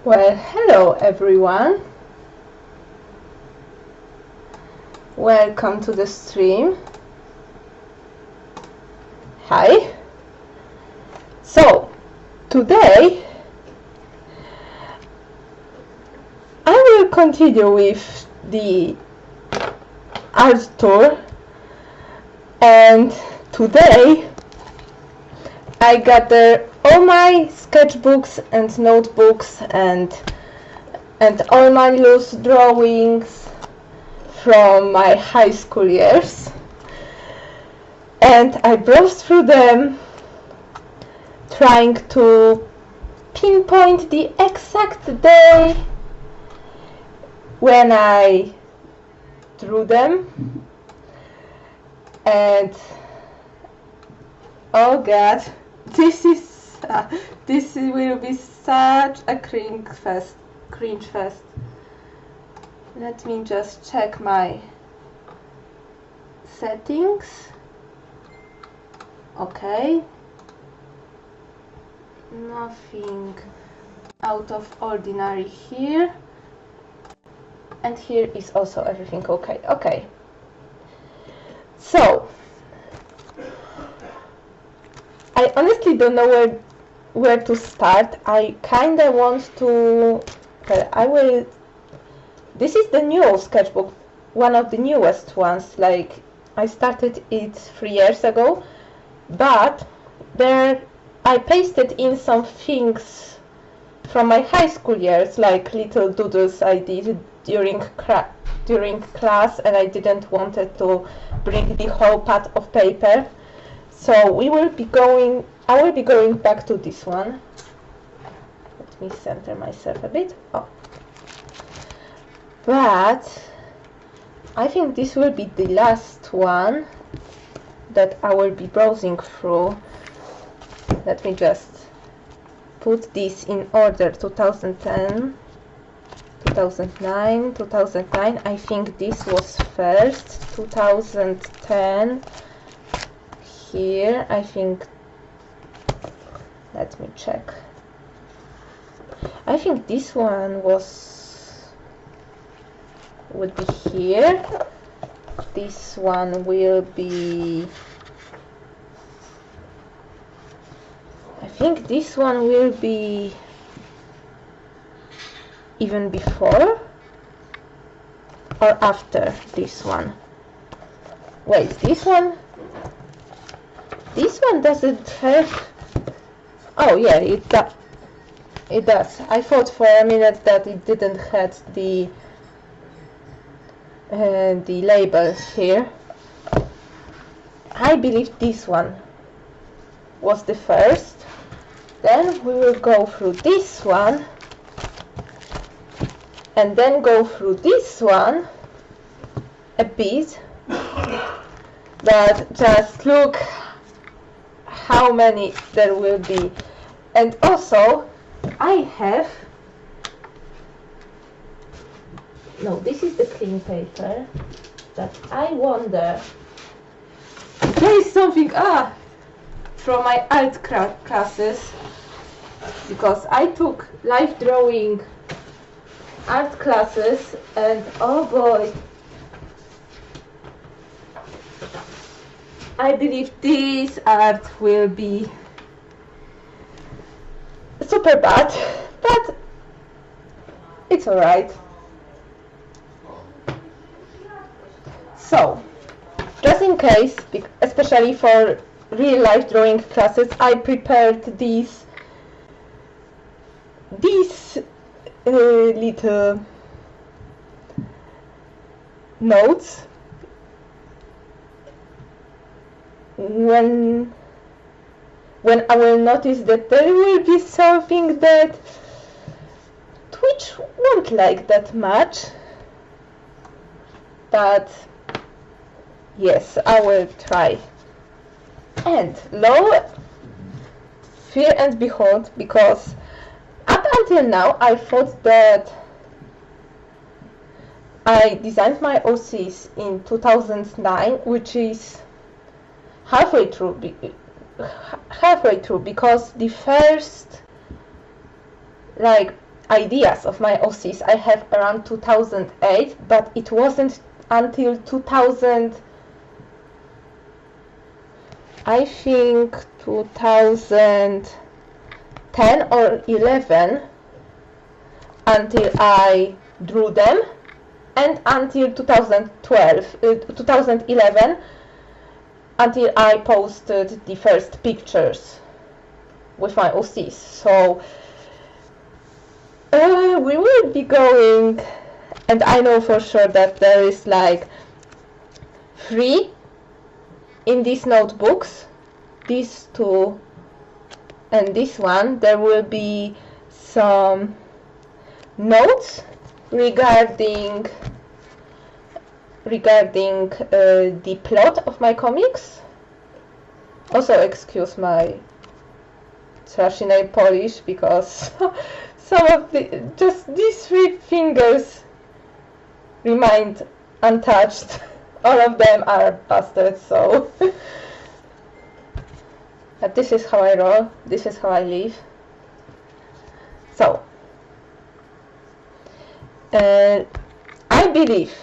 Well, hello everyone. Welcome to the stream. Hi. So, today I will continue with the art tour, and today I gather all my sketchbooks and notebooks and all my loose drawings from my high school years, and I browsed through them trying to pinpoint the exact day when I drew them. And oh god, this will be such a cringe fest. Let me just check my settings. Okay, nothing out of ordinary here, and here is also everything okay. So I honestly don't know where to start. I kinda want to, well, this is the new sketchbook, one of the newest ones. Like, I started it 3 years ago, but there I pasted in some things from my high school years, like little doodles I did during class, and I didn't wanted to bring the whole pad of paper. So I will be going back to this one. Let me center myself a bit. But I think this will be the last one that I will be browsing through. Let me just put this in order. 2010, 2009, 2009. I think this was first. 2010. Here, I think. Let me check. I think this one would be here. This one will be, I think this one will be even before or after this one. Wait, this one doesn't have. Oh yeah, it does. I thought for a minute that it didn't have the label here. I believe this one was the first. Then we will go through this one, and then go through this one a bit. But just look how many there will be. And also I have, no, this is the clean paper, that I wonder, there is something from my art classes, because I took life drawing art classes, and oh boy, I believe this art will be super bad, but it's alright. So, just in case, especially for real life drawing classes, I prepared these little notes. When I will notice that there will be something that Twitch won't like that much, but yes, I will try. And lo, fear and behold, because up until now I thought that I designed my OCs in 2009, which is halfway through, because the first, like, ideas of my OCs I have around 2008, but it wasn't until 2000, I think 2010 or 11, until I drew them, and until 2011, until I posted the first pictures with my OCs. So we will be going, and I know for sure that there is like 3 in these notebooks, these 2 and this one. There will be some notes regarding the plot of my comics. Also excuse my trashy nail polish, because some of just these 3 fingers remained untouched. All of them are busted, so but this is how I roll, this is how I live. So I believe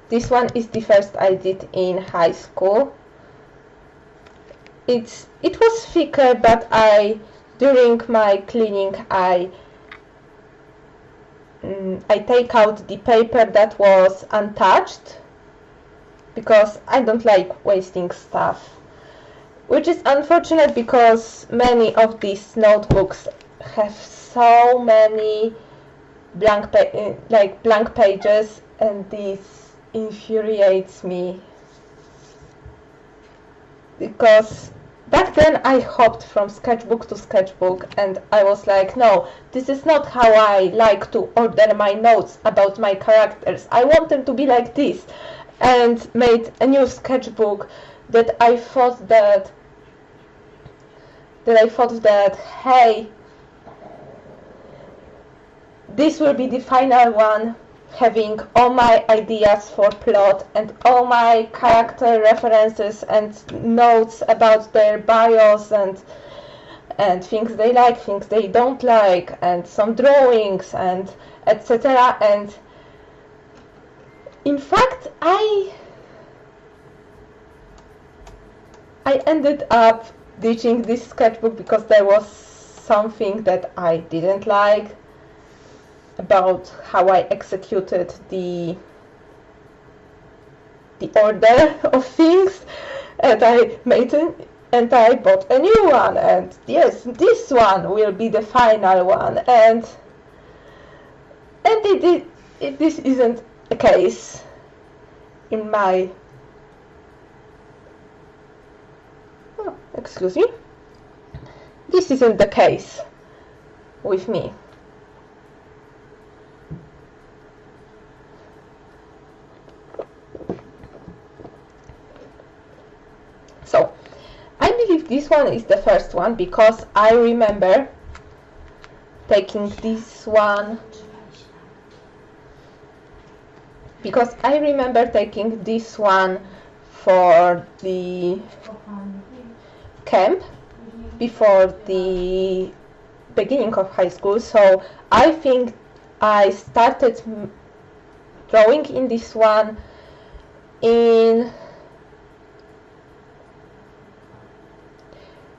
this one is the first I did in high school. It was thicker, but during my cleaning I take out the paper that was untouched, because I don't like wasting stuff, which is unfortunate because many of these notebooks have so many blank pages, and this infuriates me, because back then I hopped from sketchbook to sketchbook, and I was like, no, this is not how I like to order my notes about my characters. I want them to be like this, and made a new sketchbook that I thought that hey, this will be the final one, having all my ideas for plot and all my character references and notes about their bios and things they like, things they don't like, and some drawings and etc. And in fact, I ended up ditching this sketchbook because there was something that I didn't like about how I executed the order of things, and I bought a new one, and yes, this one will be the final one, and this isn't a case in my, oh, excuse me, this isn't the case with me. So I believe this one is the first one, because I remember taking this one for the camp before the beginning of high school. So I think I started drawing in this one in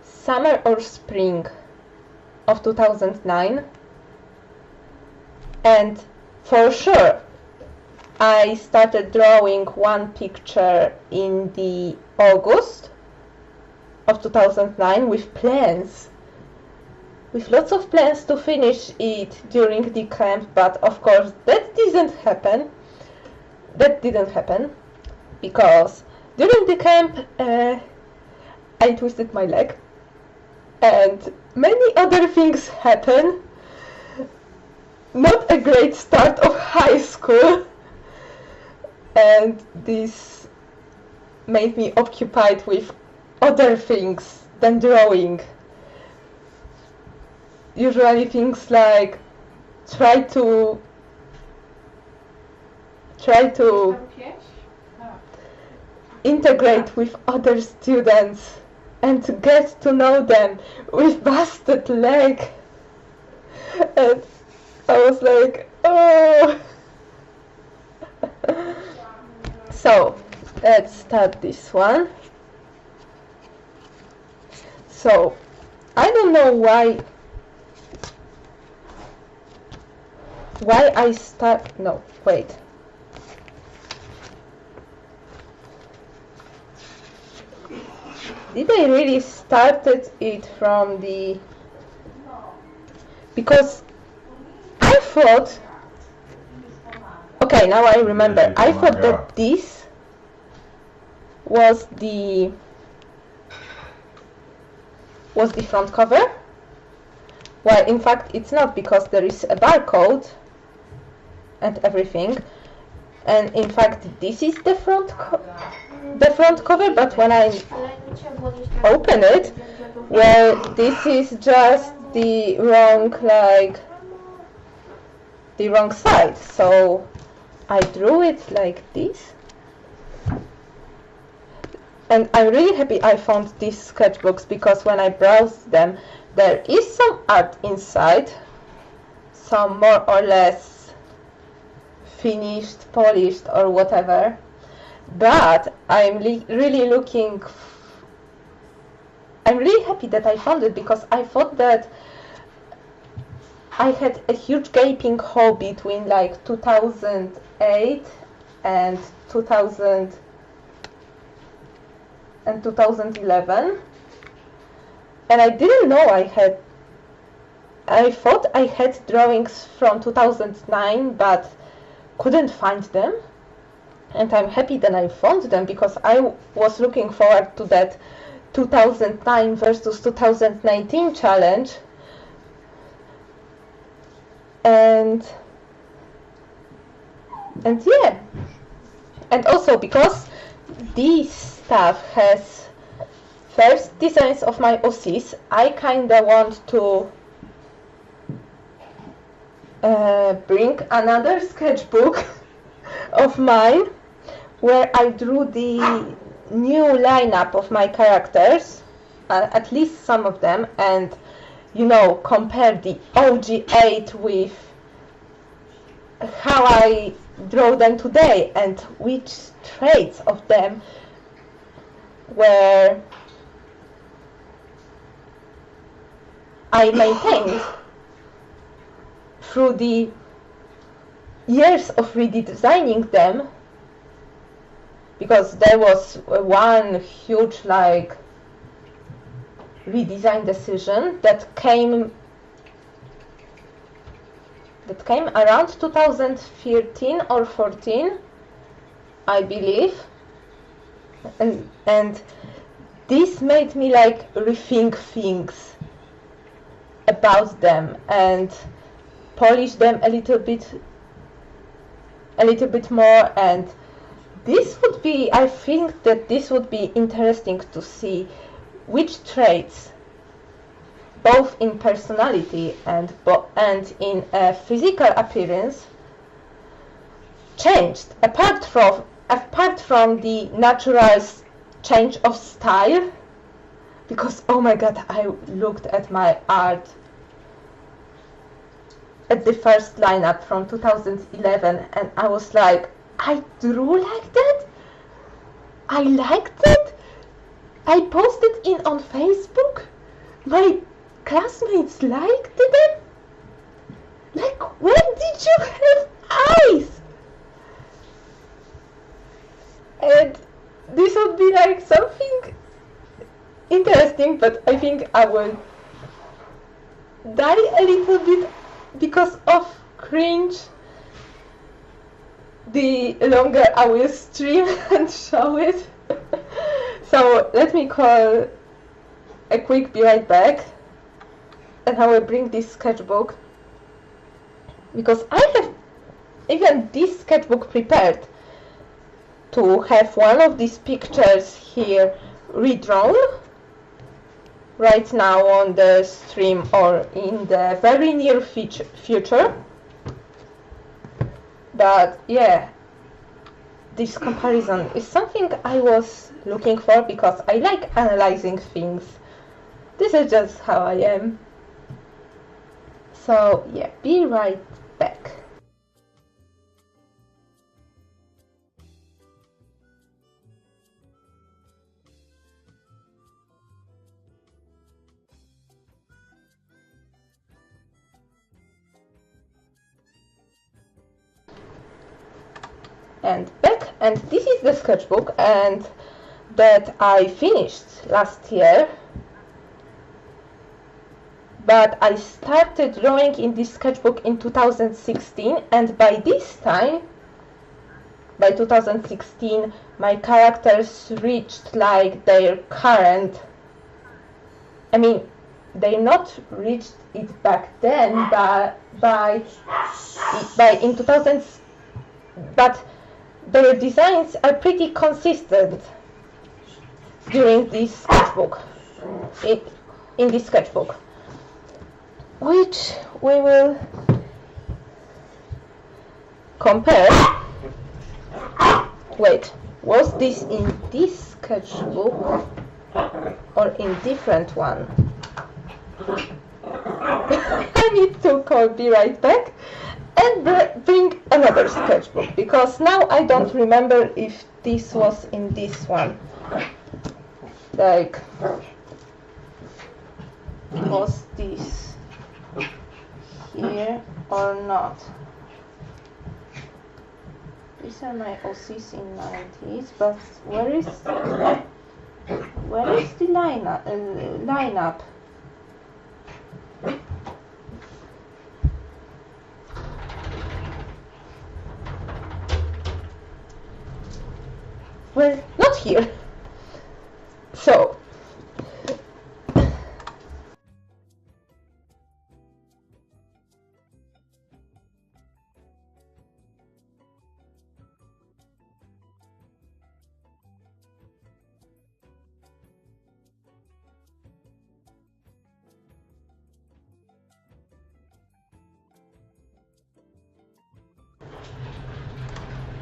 summer or spring of 2009, and for sure I started drawing one picture in the August of 2009 with plans, with lots of plans to finish it during the camp, but of course that didn't happen because during the camp I twisted my leg and many other things happened. Not a great start of high school, and this made me occupied with other things than drawing. Usually things like try to integrate with other students and to get to know them with busted leg. And I was like, oh. So let's start this one. So I don't know why I start. No, wait. Did I really started it from the... Because I thought... Okay, now I remember. I thought that this was the front cover. Well, in fact, it's not, because there is a barcode and everything. And in fact, this is the front cover, but when I open it, well, this is just the wrong side. So I drew it like this. And I'm really happy I found these sketchbooks, because when I browsed them, there is some art inside, some more or less finished, polished, or whatever. But I'm really happy that I found it, because I thought that I had a huge gaping hole between like 2008 and 2011, and I didn't know I thought I had drawings from 2009, but couldn't find them. And I'm happy that I found them, because I was looking forward to that 2009 versus 2019 challenge. And yeah. And also because this stuff has first designs of my OCs, I kinda want to bring another sketchbook of mine where I drew the new lineup of my characters, at least some of them, and you know, compare the OG8 with how I draw them today, and which traits of them were I maintained through the years of redesigning them, because there was one huge like redesign decision that came around 2013 or 14, I believe, and this made me like rethink things about them and polish them a little bit more. And this would be, I think that this would be interesting to see which traits, both in personality and in physical appearance, changed apart from the natural change of style. Because oh my god, I looked at my art at the first lineup from 2011 and I was like, I drew like that? I liked it? I posted it on Facebook? My classmates liked it? Like, when did you have eyes? And this would be like something interesting, but I think I will die a little bit because of cringe the longer I will stream and show it. So let me call a quick be right back, and I will bring this sketchbook, because I have even this sketchbook prepared to have one of these pictures here redrawn right now on the stream or in the very near future. But yeah, this comparison is something I was looking for, because I like analyzing things. This is just how I am. So yeah, be right back. And back, and this is the sketchbook and that I finished last year, but I started drawing in this sketchbook in 2016, and by this time, by 2016, my characters reached like their current, I mean, they not reached it back then, but by in 2000, but their designs are pretty consistent during this sketchbook, in this sketchbook, which we will compare. Wait, was this in this sketchbook or in different one? I need to be right back and bring another sketchbook, because now I don't remember if this was in this one. Like, was this here or not? These are my OCs in 90s, but where is the lineup? Well, not here. So,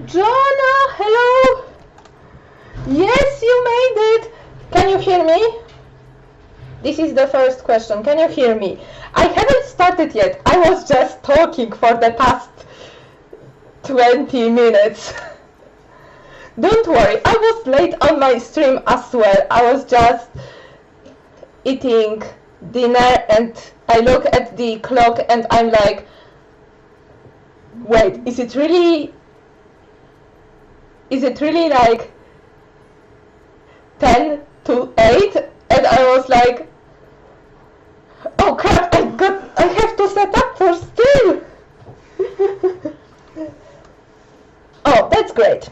Joanna, hello! Yes, you made it! Can you hear me? This is the first question. Can you hear me? I haven't started yet. I was just talking for the past 20 minutes. Don't worry, I was late on my stream as well. I was just eating dinner and I look at the clock and I'm like, wait, is it really like 10 to 8? And I was like, oh crap, I have to set up for stream. Oh, that's great.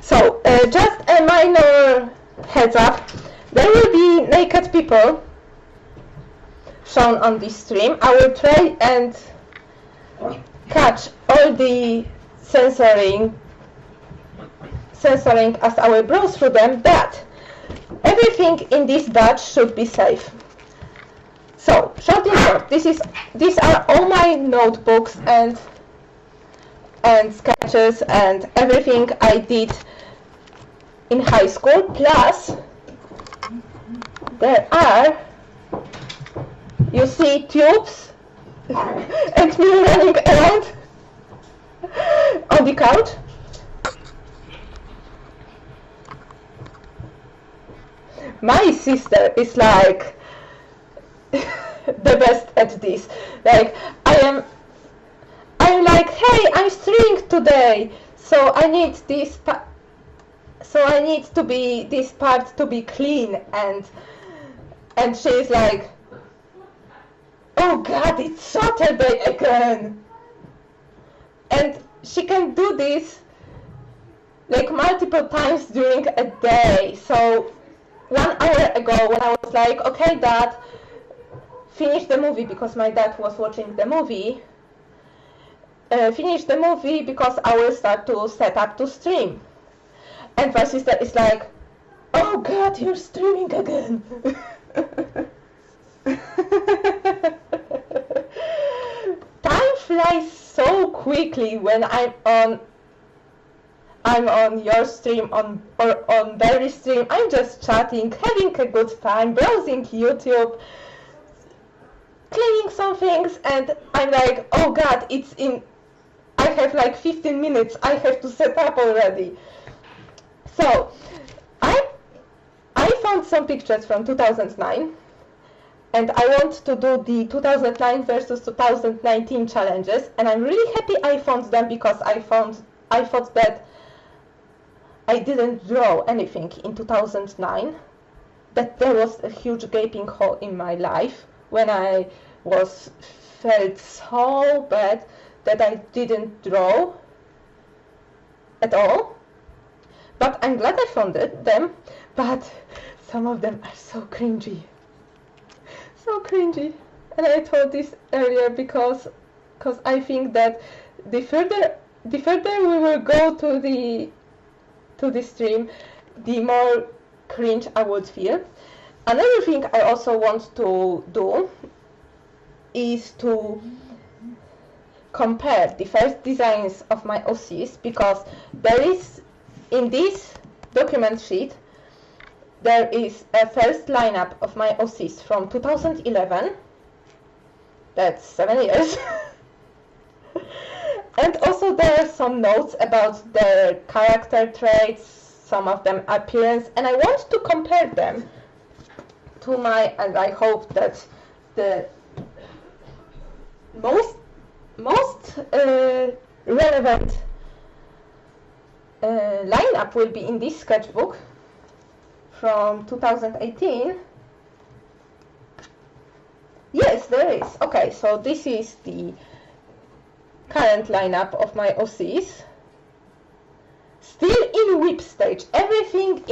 So, just a minor heads up, there will be naked people shown on this stream. I will try and catch all the censoring as I will browse through them, but everything in this batch should be safe. So, short and short, these are all my notebooks and sketches and everything I did in high school, plus there are, you see, tubes and me running around on the couch. My sister is like the best at this. Like, I'm like, hey, I'm streaming today, so I need this this part to be clean, and she's like, oh god, it's Saturday again. And she can do this like multiple times during a day. So 1 hour ago, when I was like, okay, Dad, finish the movie, because my dad was watching the movie, finish the movie because I will start to set up to stream. And my sister is like, oh god, you're streaming again. Time flies so quickly when I'm on your stream, or on Barry's stream. I'm just chatting, having a good time, browsing YouTube. cleaning some things, and I'm like, oh god, I have like 15 minutes, I have to set up already. So I found some pictures from 2009, and I want to do the 2009 versus 2019 challenges, and I'm really happy I found them, because I thought that I didn't draw anything in 2009, that there was a huge gaping hole in my life when I felt so bad that I didn't draw at all. But I'm glad I found them, but some of them are so cringy. So cringy. And I told this earlier because I think that the further we will go to the stream, the more cringe I would feel. Another thing I also want to do is to compare the first designs of my OCs, because there is, in this document sheet, there is a first lineup of my OCs from 2011, that's 7 years, and also there are some notes about their character traits, some of them appearance, and I want to compare them to and I hope that the most relevant lineup will be in this sketchbook from 2018. Yes, there is. Okay, so this is the current lineup of my OCs. Still in whip stage. Everything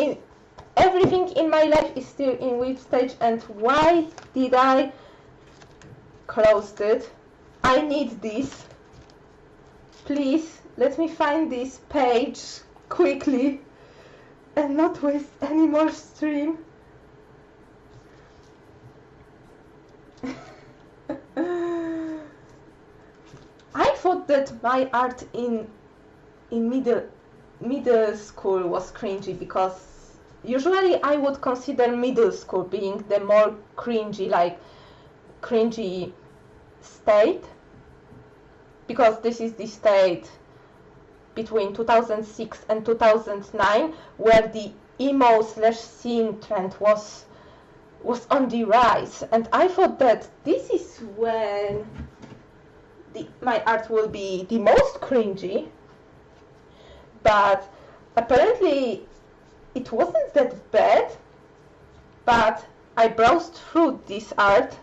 in my life is still in whip stage, and why did I close it? I need this. Please, let me find this page quickly and not waste any more stream. I thought that my art in middle school was cringy, because usually I would consider middle school being the more cringy state, because this is the state between 2006 and 2009 where the emo/scene trend was on the rise, and I thought that this is when my art will be the most cringy, but apparently it wasn't that bad. But I browsed through this art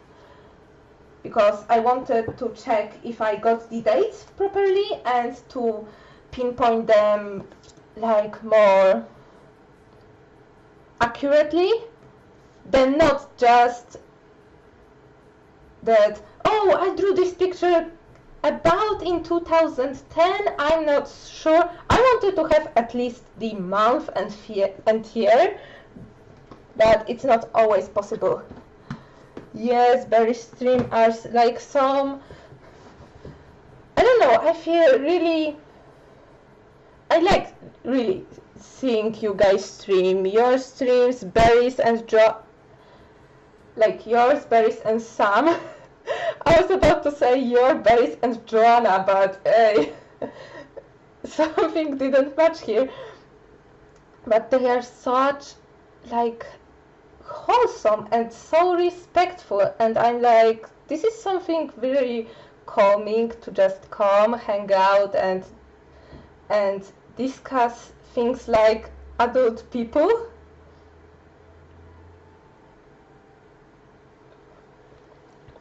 because I wanted to check if I got the dates properly and to pinpoint them like more accurately, than not just that, oh, I drew this picture about in 2010, I'm not sure. I wanted to have at least the month and year, but it's not always possible. Yes, very stream are like some, I don't know, I like really seeing you guys stream. Your streams, Berries and like yours, Berries and Sam. I was about to say your Berries and Joanna, but something didn't match here. But they are such like wholesome and so respectful, and I'm like, this is something very calming to just come, hang out, and discuss things like adult people.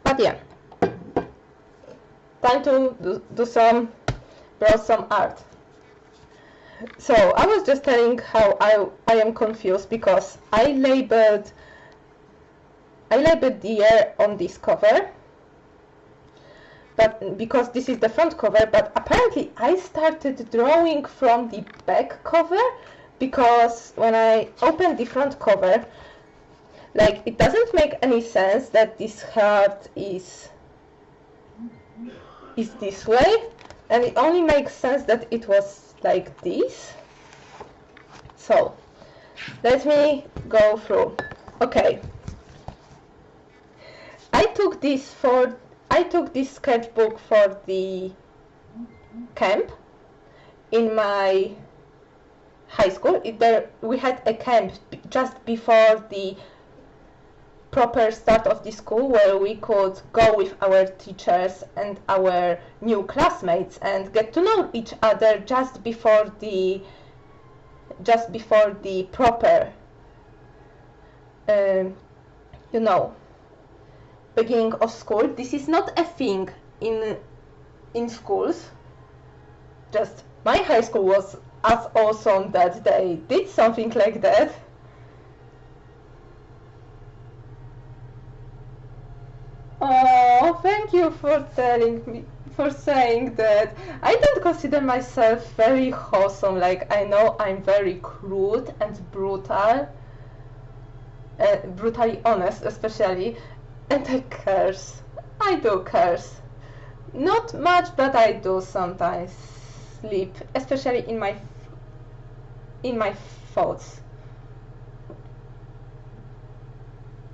But yeah, time to browse some art. So I was just telling how I am confused because I labeled the year on this cover, but because this is the front cover, but apparently I started drawing from the back cover, because when I opened the front cover, like, it doesn't make any sense that this heart is this way, and it only makes sense that it was like this. So let me go through. Okay, I took this sketchbook for the camp in my high school. We had a camp just before the proper start of the school, where we could go with our teachers and our new classmates and get to know each other just before the proper beginning of school. This is not a thing in schools. Just my high school was as awesome that they did something like that. Oh, thank you for saying that. I don't consider myself very wholesome. Like, I know I'm very crude and brutal, brutally honest especially, and I curse. I do curse. Not much, but I do sometimes sleep, especially in my thoughts.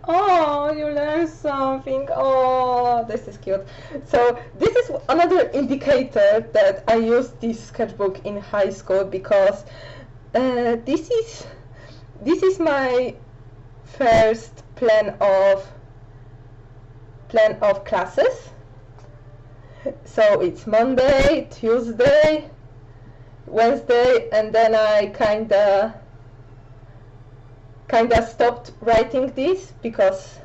Oh, you learned something. Oh, this is cute. So this is another indicator that I used this sketchbook in high school, because this is my first plan of classes. So it's Monday, Tuesday, Wednesday, and then I kinda stopped writing this because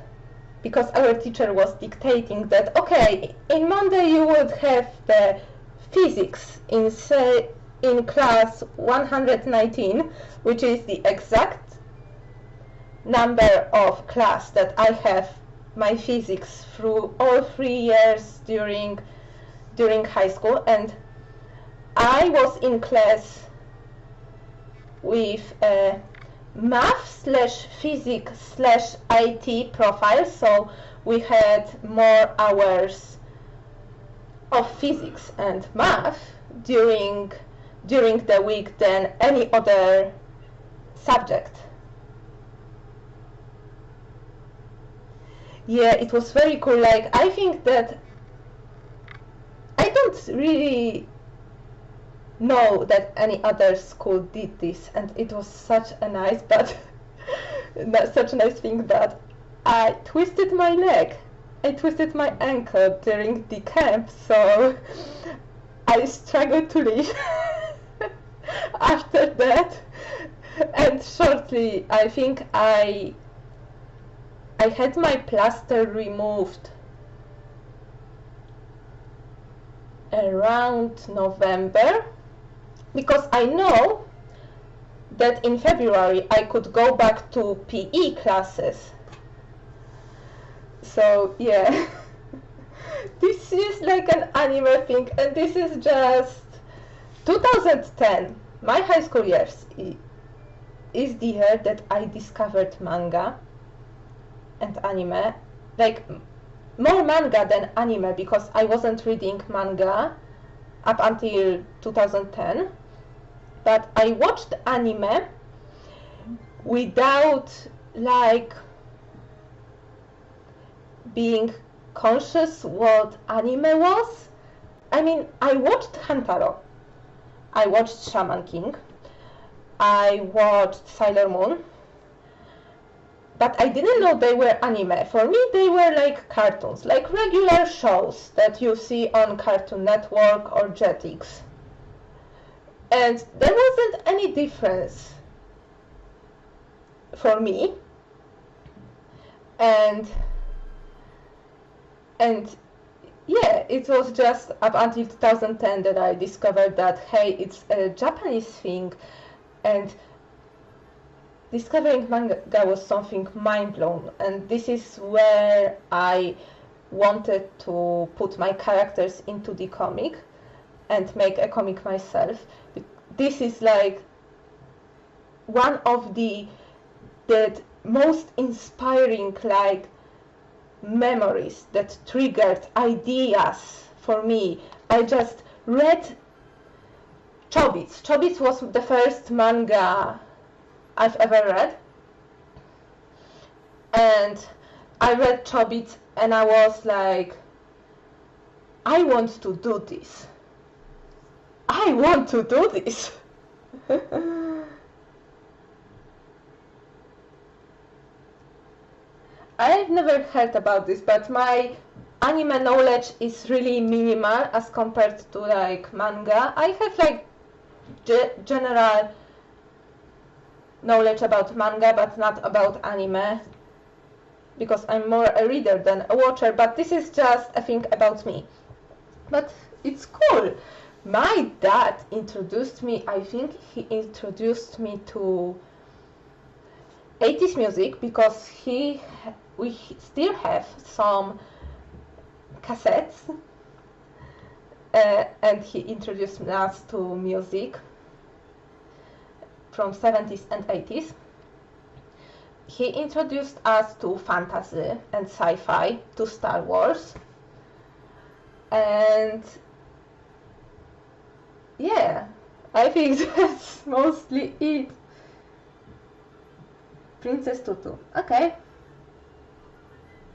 our teacher was dictating that, okay, in Monday you would have the physics in class 119, which is the exact number of class that I have my physics through all 3 years during high school, and I was in class with a math/physics/IT profile, so we had more hours of physics and math during the week than any other subject. Yeah, it was very cool. Like, I think that I don't really know that any other school did this, and it was such a nice thing, but I twisted my leg. I twisted my ankle during the camp, so I struggled to leave after that. And shortly, I think I had my plaster removed around November, because I know that in February I could go back to PE classes. So yeah, this is like an anime thing, and this is just 2010. My high school years is the year that I discovered manga and anime, like more manga than anime, because I wasn't reading manga up until 2010, but I watched anime without like being conscious what anime was. I mean, I watched Hantaro, I watched Shaman King, I watched Sailor Moon, but I didn't know they were anime. For me, they were like cartoons, like regular shows that you see on Cartoon Network or Jetix. And there wasn't any difference for me. And yeah, it was just up until 2010 that I discovered that, hey, it's a Japanese thing, and discovering manga was something mind-blown, and this is where I wanted to put my characters into the comic and make a comic myself. This is like one of the most inspiring like memories that triggered ideas for me. I just read Chobits. Chobits was the first manga I've ever read, and I read Chobits and I was like, I want to do this. I want to do this. I've never heard about this, but my anime knowledge is really minimal as compared to like manga. I have like general knowledge about manga, but not about anime, because I'm more a reader than a watcher, but this is just a thing about me. But it's cool. My dad introduced me, I think he introduced me to 80s music, because we still have some cassettes, and he introduced us to music from 70s and 80s. He introduced us to fantasy and sci-fi, to Star Wars, and yeah, I think that's mostly it. Princess Tutu. Okay.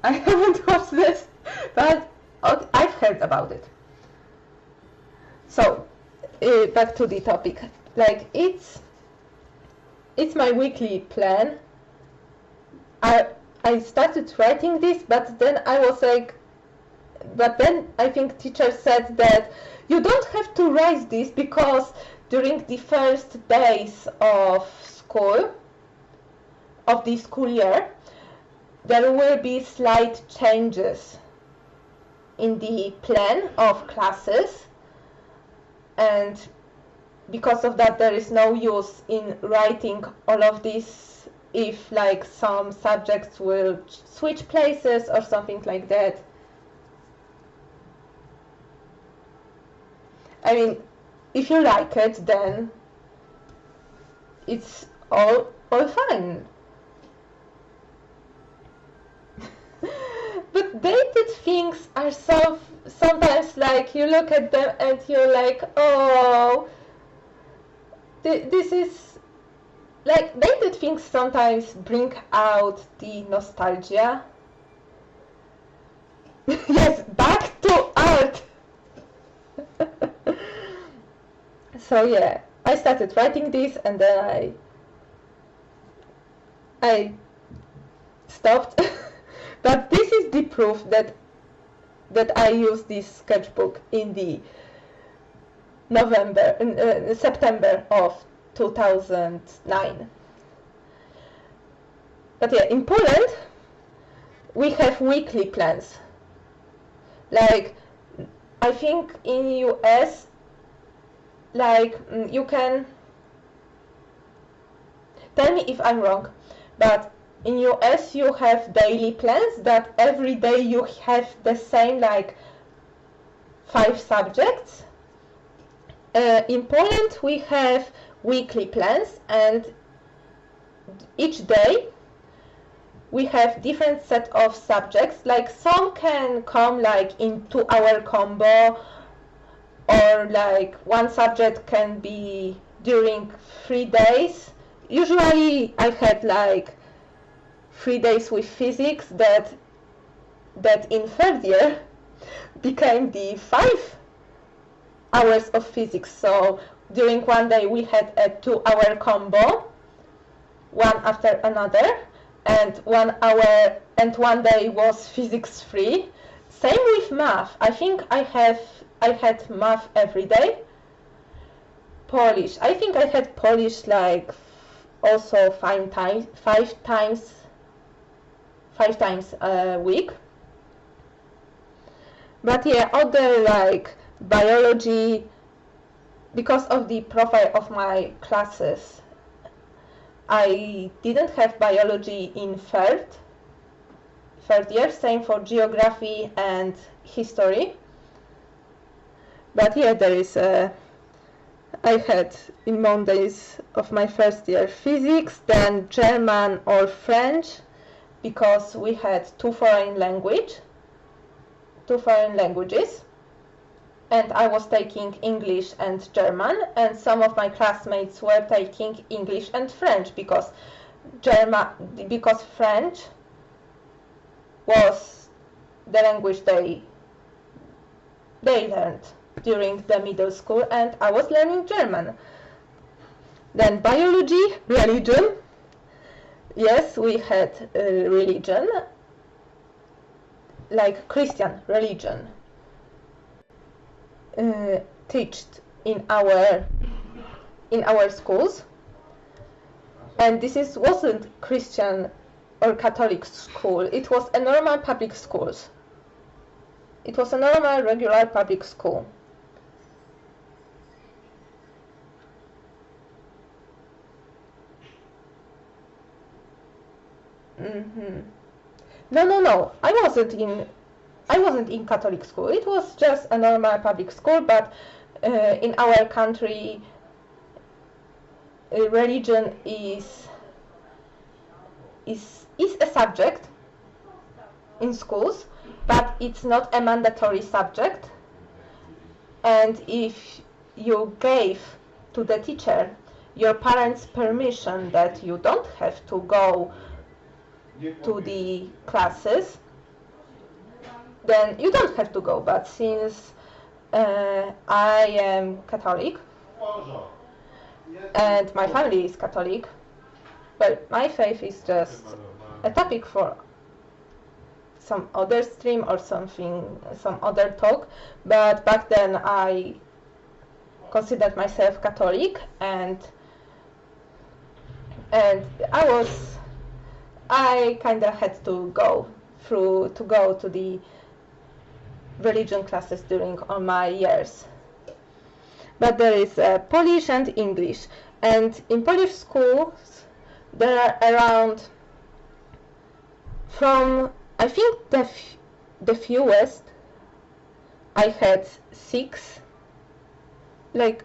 I haven't watched this, but I've heard about it. So, back to the topic. Like, it's my weekly plan. I started writing this, but then I was like, but then I think teacher said that you don't have to write this, because during the first days of school, of the school year, there will be slight changes in the plan of classes, and because of that there is no use in writing all of this if like some subjects will switch places or something like that. I mean, if you like it, then it's all fine. But dated things are sometimes like you look at them and you're like, oh, this is like, dated things sometimes bring out the nostalgia. Yes, back to art. So yeah, I started writing this, and then I stopped. But this is the proof that I used this sketchbook in the September of 2009. But yeah, in Poland we have weekly plans. Like, I think in US, like, you can tell me if I'm wrong, but in US you have daily plans that every day you have the same like 5 subjects. In Poland we have weekly plans, and each day we have different set of subjects. Like, some can come like in 2-hour combo, or like one subject can be during 3 days. Usually I had like 3 days with physics that in third year became the 5 hours of physics. So during one day we had a 2-hour combo, one after another, and 1 hour, and one day was physics free. Same with math. I think I had math every day. Polish. I think I had Polish like also 5 times a week. But yeah, other like biology, because of the profile of my classes, I didn't have biology in third year. Same for geography and history. But yeah, there is I had in Mondays of my first year physics, then German or French, because we had 2 foreign languages, and I was taking English and German, and some of my classmates were taking English and French, because French was the language they learned during the middle school, and I was learning German. Then biology, religion. Yes, we had religion, like Christian religion, taught in our schools. And this wasn't Christian or Catholic school. It was a normal public schools. It was a normal, regular public school. No. I wasn't in Catholic school. It was just a normal public school, but in our country, religion is a subject in schools, but it's not a mandatory subject. And if you gave to the teacher your parents' permission that you don't have to go to the classes, then you don't have to go. But since I am Catholic and my family is Catholic, well, my faith is just a topic for some other stream or something, some other talk. But back then I considered myself Catholic, and I kind of had to go to the religion classes during all my years. But there is Polish and English, and in Polish schools there are around, from I think the fewest I had 6. Like,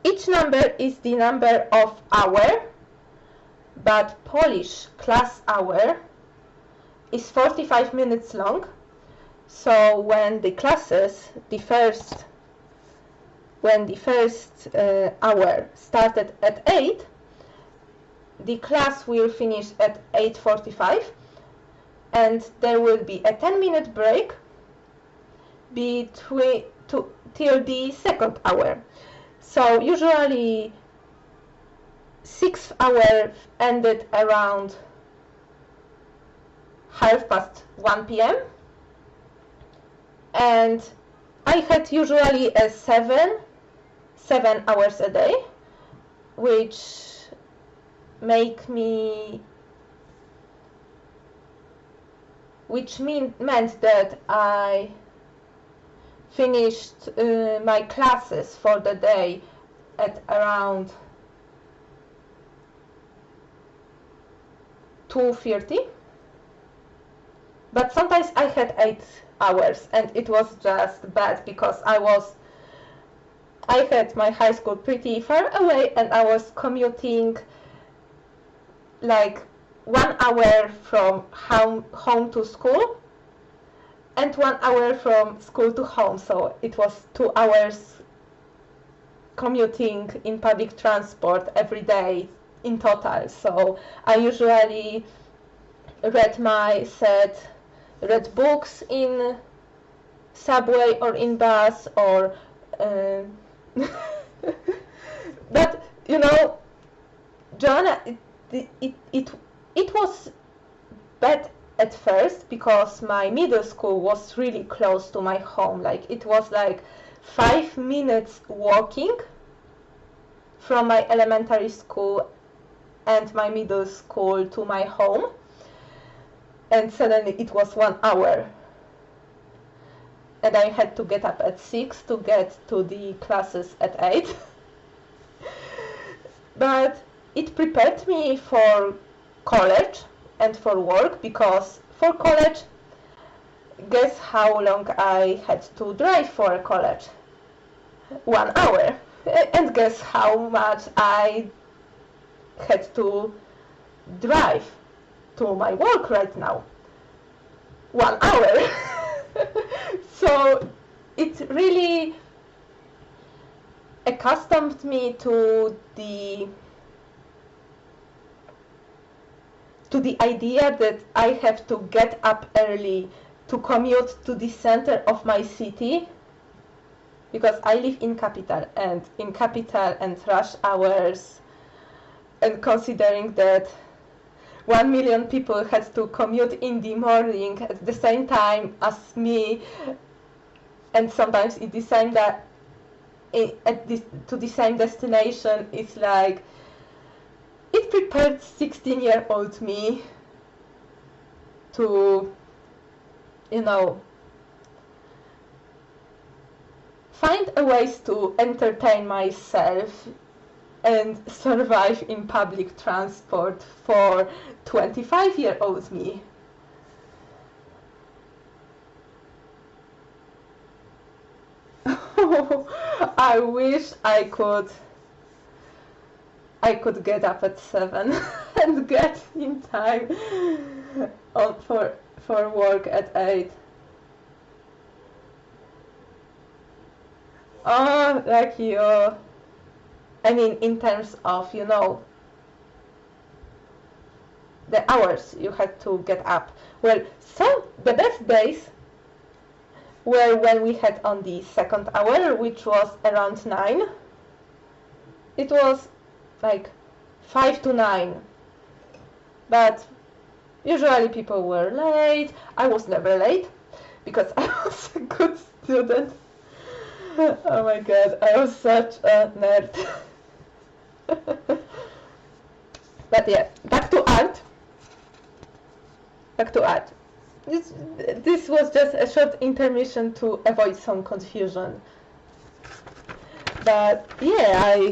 each number is the number of hour, but Polish class hour is 45 minutes long. So when the classes, when the first hour started at 8, the class will finish at 8:45, and there will be a 10-minute break till the second hour. So usually 6th hour ended around 1:30 p.m. and I had usually a 7 hours a day, which meant that I finished my classes for the day at around 2:30. But sometimes I had 8 hours, and it was just bad because I had my high school pretty far away, and I was commuting like 1 hour from home to school and 1 hour from school to home, so it was 2 hours commuting in public transport every day in total. So I usually read books in subway or in bus, or but you know, Joanna, it was bad at first because my middle school was really close to my home. Like, it was like 5 minutes walking from my elementary school and my middle school to my home, and suddenly it was 1 hour, and I had to get up at 6 to get to the classes at 8. But it prepared me for college and for work, because for college, guess how long I had to drive for college? 1 hour. And guess how much I had to drive to my work right now? 1 hour. So it really accustomed me to to the idea that I have to get up early to commute to the center of my city, because I live in capital, and in capital and rush hours, and considering that 1 million people had to commute in the morning at the same time as me, and sometimes in the same to the same destination, it's like it prepared 16-year-old me to, you know, find a ways to entertain myself and survive in public transport for 25-year-old me. I wish I could get up at 7 and get in time for work at 8. Oh, like you. I mean, in terms of, you know, the hours you had to get up. Well, so the best days were when we had on the second hour, which was around 9. It was like 5 to 9. But usually people were late. I was never late because I was a good student. Oh my god, I was such a nerd. But yeah, back to art. This was just a short intermission to avoid some confusion. But yeah,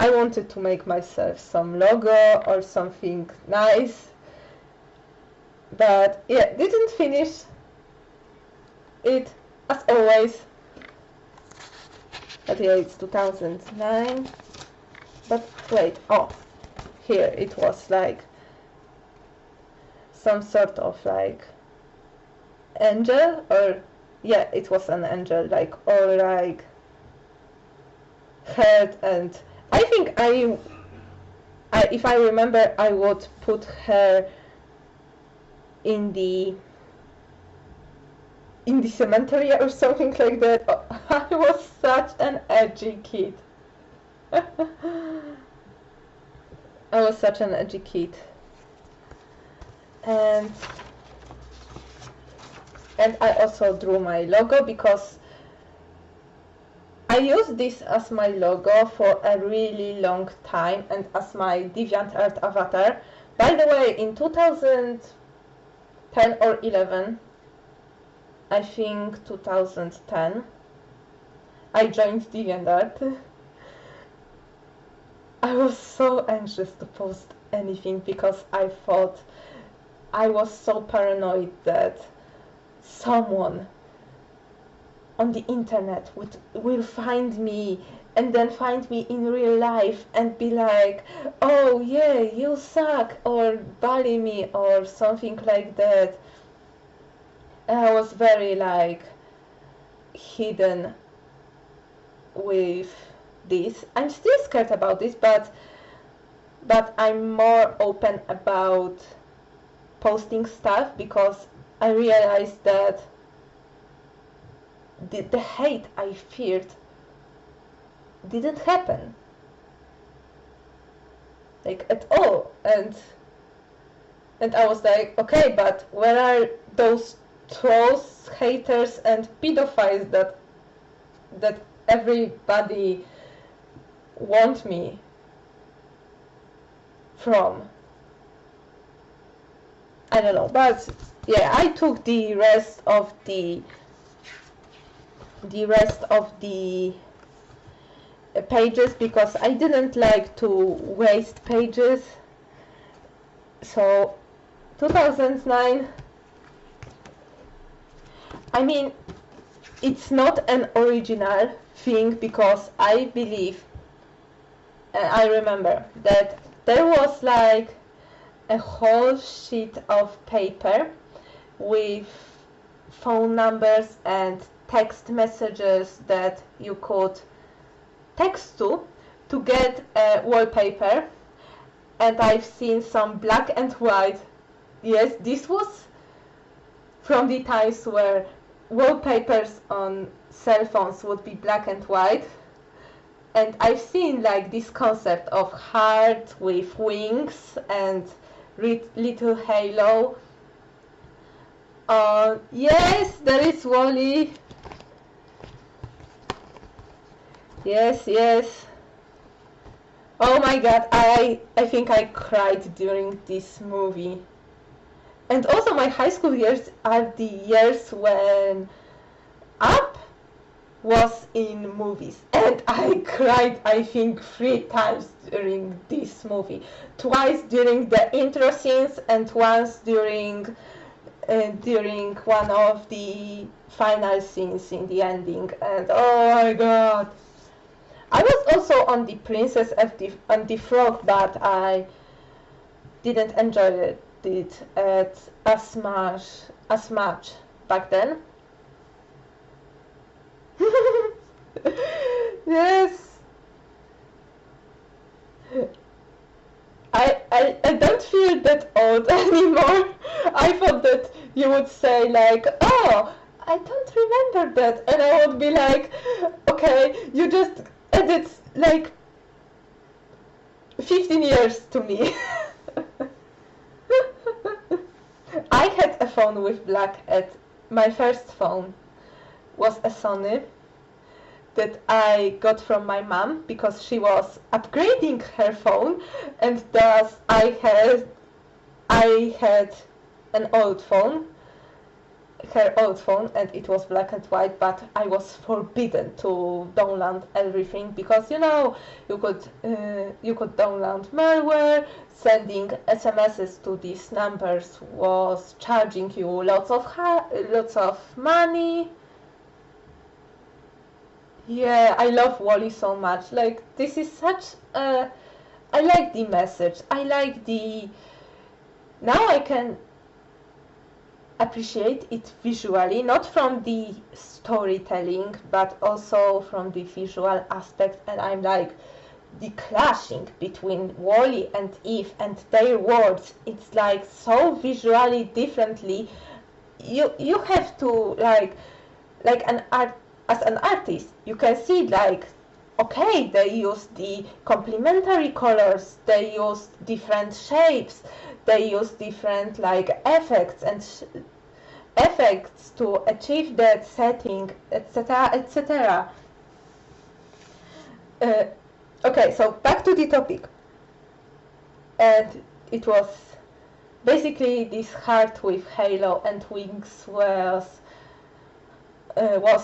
I wanted to make myself some logo or something nice. But yeah, didn't finish it as always. But yeah, it's 2009. But wait, oh, here it was like some sort of like angel, or yeah, it was an angel, like, or like head, and I think I if I remember, I would put her in the cemetery or something like that. I was such an edgy kid. I was such an edgy kid. And I also drew my logo because I used this as my logo for a really long time and as my DeviantArt avatar. By the way, in 2010 or 11, I think 2010, I joined DeviantArt. I was so anxious to post anything because I thought I was so paranoid that someone on the internet will find me and then find me in real life and be like, oh yeah, you suck, or bully me or something like that. And I was very like hidden with this. I'm still scared about this, but I'm more open about posting stuff because I realized that the hate I feared didn't happen, like at all, and I was like, okay, but where are those trolls, haters, and pedophiles that everybody want me from? I don't know, but yeah, I took the rest of the pages because I didn't like to waste pages. So 2009, I mean, it's not an original thing because I believe, I remember that there was like a whole sheet of paper with phone numbers and text messages that you could text to get a wallpaper, and I've seen some black and white. Yes, this was from the times where wallpapers on cell phones would be black and white. And I've seen like this concept of heart with wings and little halo. Yes, there is Wally. Yes, yes. Oh my god, I think I cried during this movie. And also my high school years are the years when Up was in movies, and I cried I think 3 times during this movie. Twice during the intro scenes and once during one of the final scenes in the ending. And oh my god, I was also on the Princess and the Frog, but I didn't enjoy it as much back then. Yes. I don't feel that old anymore. I thought that you would say like, oh, I don't remember that, and I would be like, okay, you just added like 15 years to me. I had a phone with black. My first phone was a Sony that I got from my mom because she was upgrading her phone, and thus I had an old phone, her old phone, and it was black and white, but I was forbidden to download everything because you know you could download malware. Sending SMSs to these numbers was charging you lots of money. Yeah, I love Wally so much. Like, this is such a... I like the message. I like the... Now I can appreciate it visually, not from the storytelling, but also from the visual aspect. And I'm like, the clashing between Wally and Eve and their worlds, it's like so visually differently. You have to, like an art... As an artist, you can see like, okay, they use the complementary colors, they use different shapes, they use different like effects and effects to achieve that setting, etc., etc. Okay, so back to the topic. And it was basically this heart with halo and wings was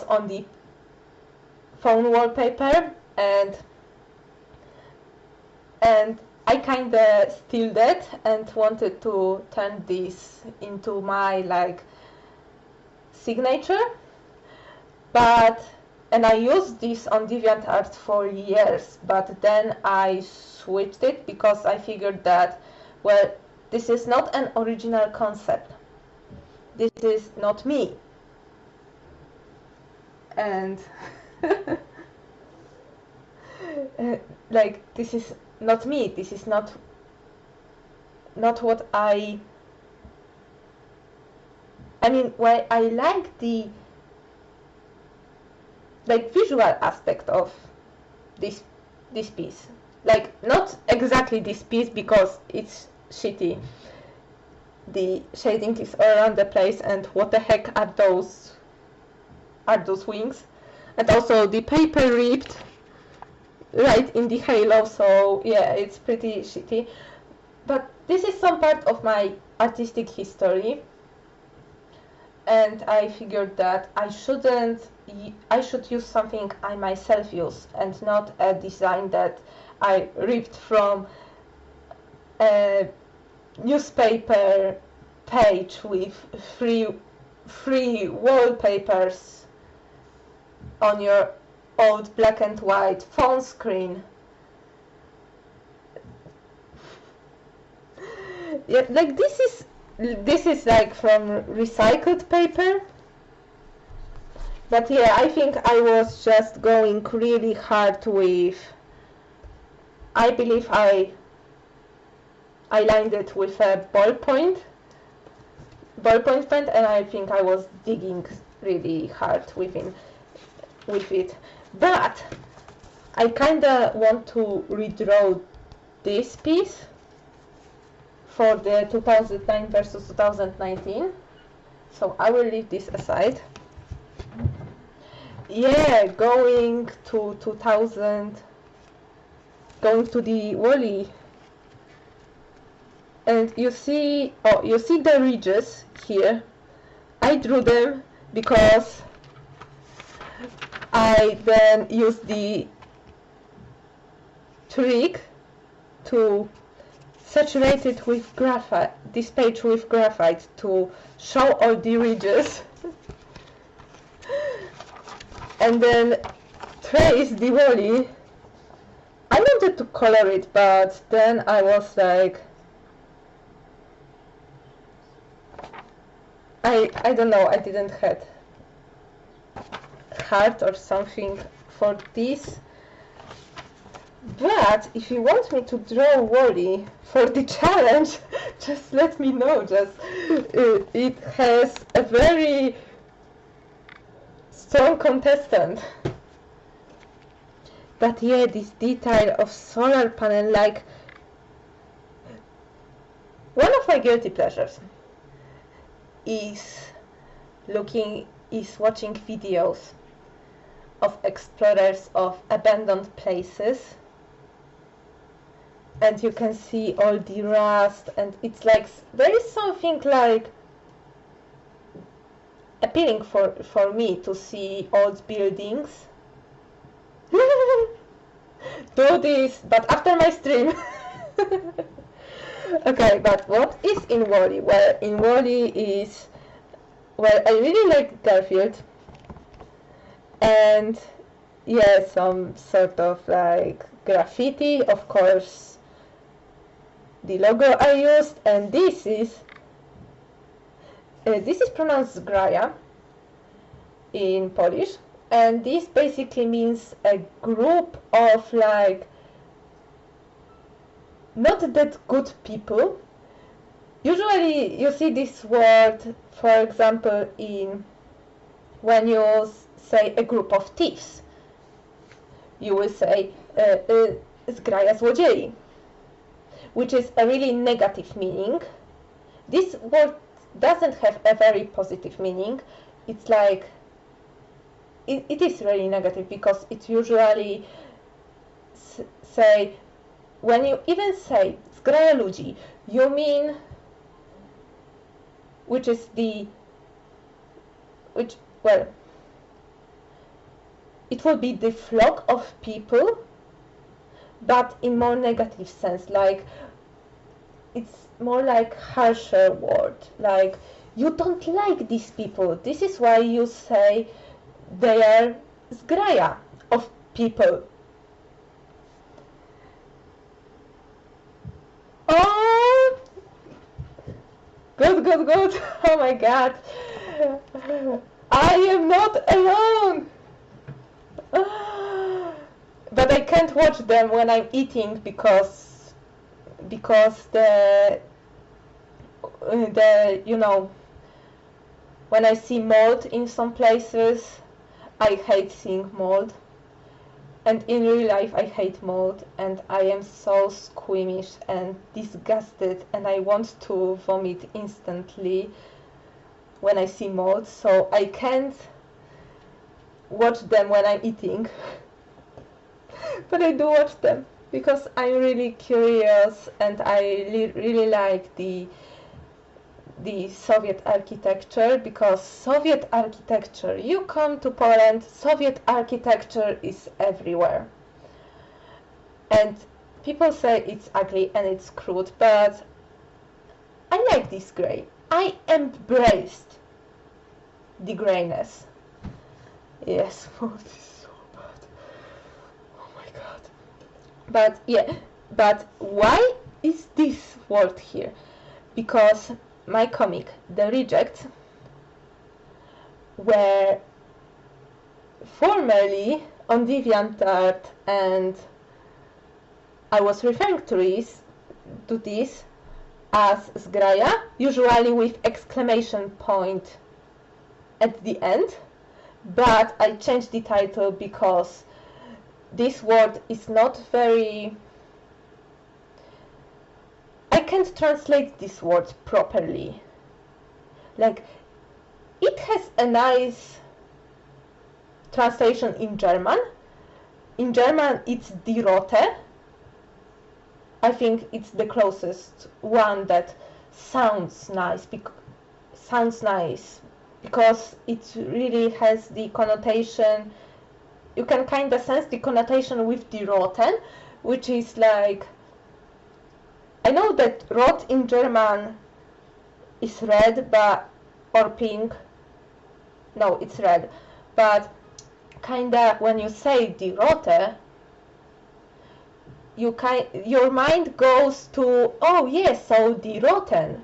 on the phone wallpaper, and I kinda steal that and wanted to turn this into my like signature, and I used this on DeviantArt for years, but then I switched it because I figured that, well, this is not an original concept, this is not me. And like, this is not me, this is not what I mean, why I like the like visual aspect of this piece, like not exactly this piece because it's shitty, the shading is all around the place, and what the heck are those wings, and also the paper ripped right in the halo, so yeah, it's pretty shitty. But this is some part of my artistic history, and I figured that I should use something I myself use and not a design that I ripped from a newspaper page with free wallpapers on your old black and white phone screen. Yeah, like this is like from recycled paper. But yeah, I think I was just going really hard with, I believe I I lined it with a ballpoint pen, and I think I was digging really hard with it. But I kinda want to redraw this piece for the 2009 versus 2019, so I will leave this aside. Yeah, going to 2000, going to the Wally, and you see the ridges here. I drew them because I then used the trick to saturate it with graphite, this page with graphite, to show all the ridges and then trace the Wally. I wanted to color it, but then I was like, I don't know, I didn't have heart or something for this. But if you want me to draw Wally for the challenge, just let me know. It has a very strong contestant. But yeah, this detail of solar panel, like, one of my guilty pleasures is watching videos of explorers of abandoned places, and you can see all the rust, and it's like there is something like appealing for me to see old buildings. Do this, but after my stream. Okay, but what is in Wally? Well, in Wally is, well, I really like Garfield, and yeah, some sort of like graffiti, of course, the logo I used, and this is pronounced graja in Polish, and this basically means a group of like not that good people. Usually you see this word, for example, when you say a group of thieves, you will say zgraja złodziei, which is a really negative meaning. This word doesn't have a very positive meaning. It's like it is really negative, because it usually say, when you even say zgraja ludzi, you mean, well, it will be the flock of people, but in more negative sense, like it's more like harsher word, like you don't like these people, this is why you say they are zgraja of people. Oh, good. Oh my god, I am not alone. But I can't watch them when I'm eating, because the you know, when I see mold in some places, I hate seeing mold, and in real life I hate mold, and I am so squeamish and disgusted, and I want to vomit instantly when I see mold, so I can't watch them when I'm eating. But I do watch them because I'm really curious, and I really like the Soviet architecture, because Soviet architecture, you come to Poland, Soviet architecture is everywhere. And people say it's ugly and it's crude, but I like this grey. I embraced the greyness. Yes, this is so bad. Oh my god. But yeah, but why is this word here? Because my comic, theREJECTS, were formerly on DeviantArt, and I was referring to this as zgraja, usually with exclamation point at the end, but I changed the title because this word is not very... I can't translate this word properly. Like, it has a nice translation in German. In German it's die Rote. I think it's the closest one that sounds nice because it really has the connotation. You can kind of sense the connotation with die Roten, which is like, I know that rot in German is red, but or pink. No, it's red, but kinda when you say die Rote, your mind goes to, oh yes, so die Roten,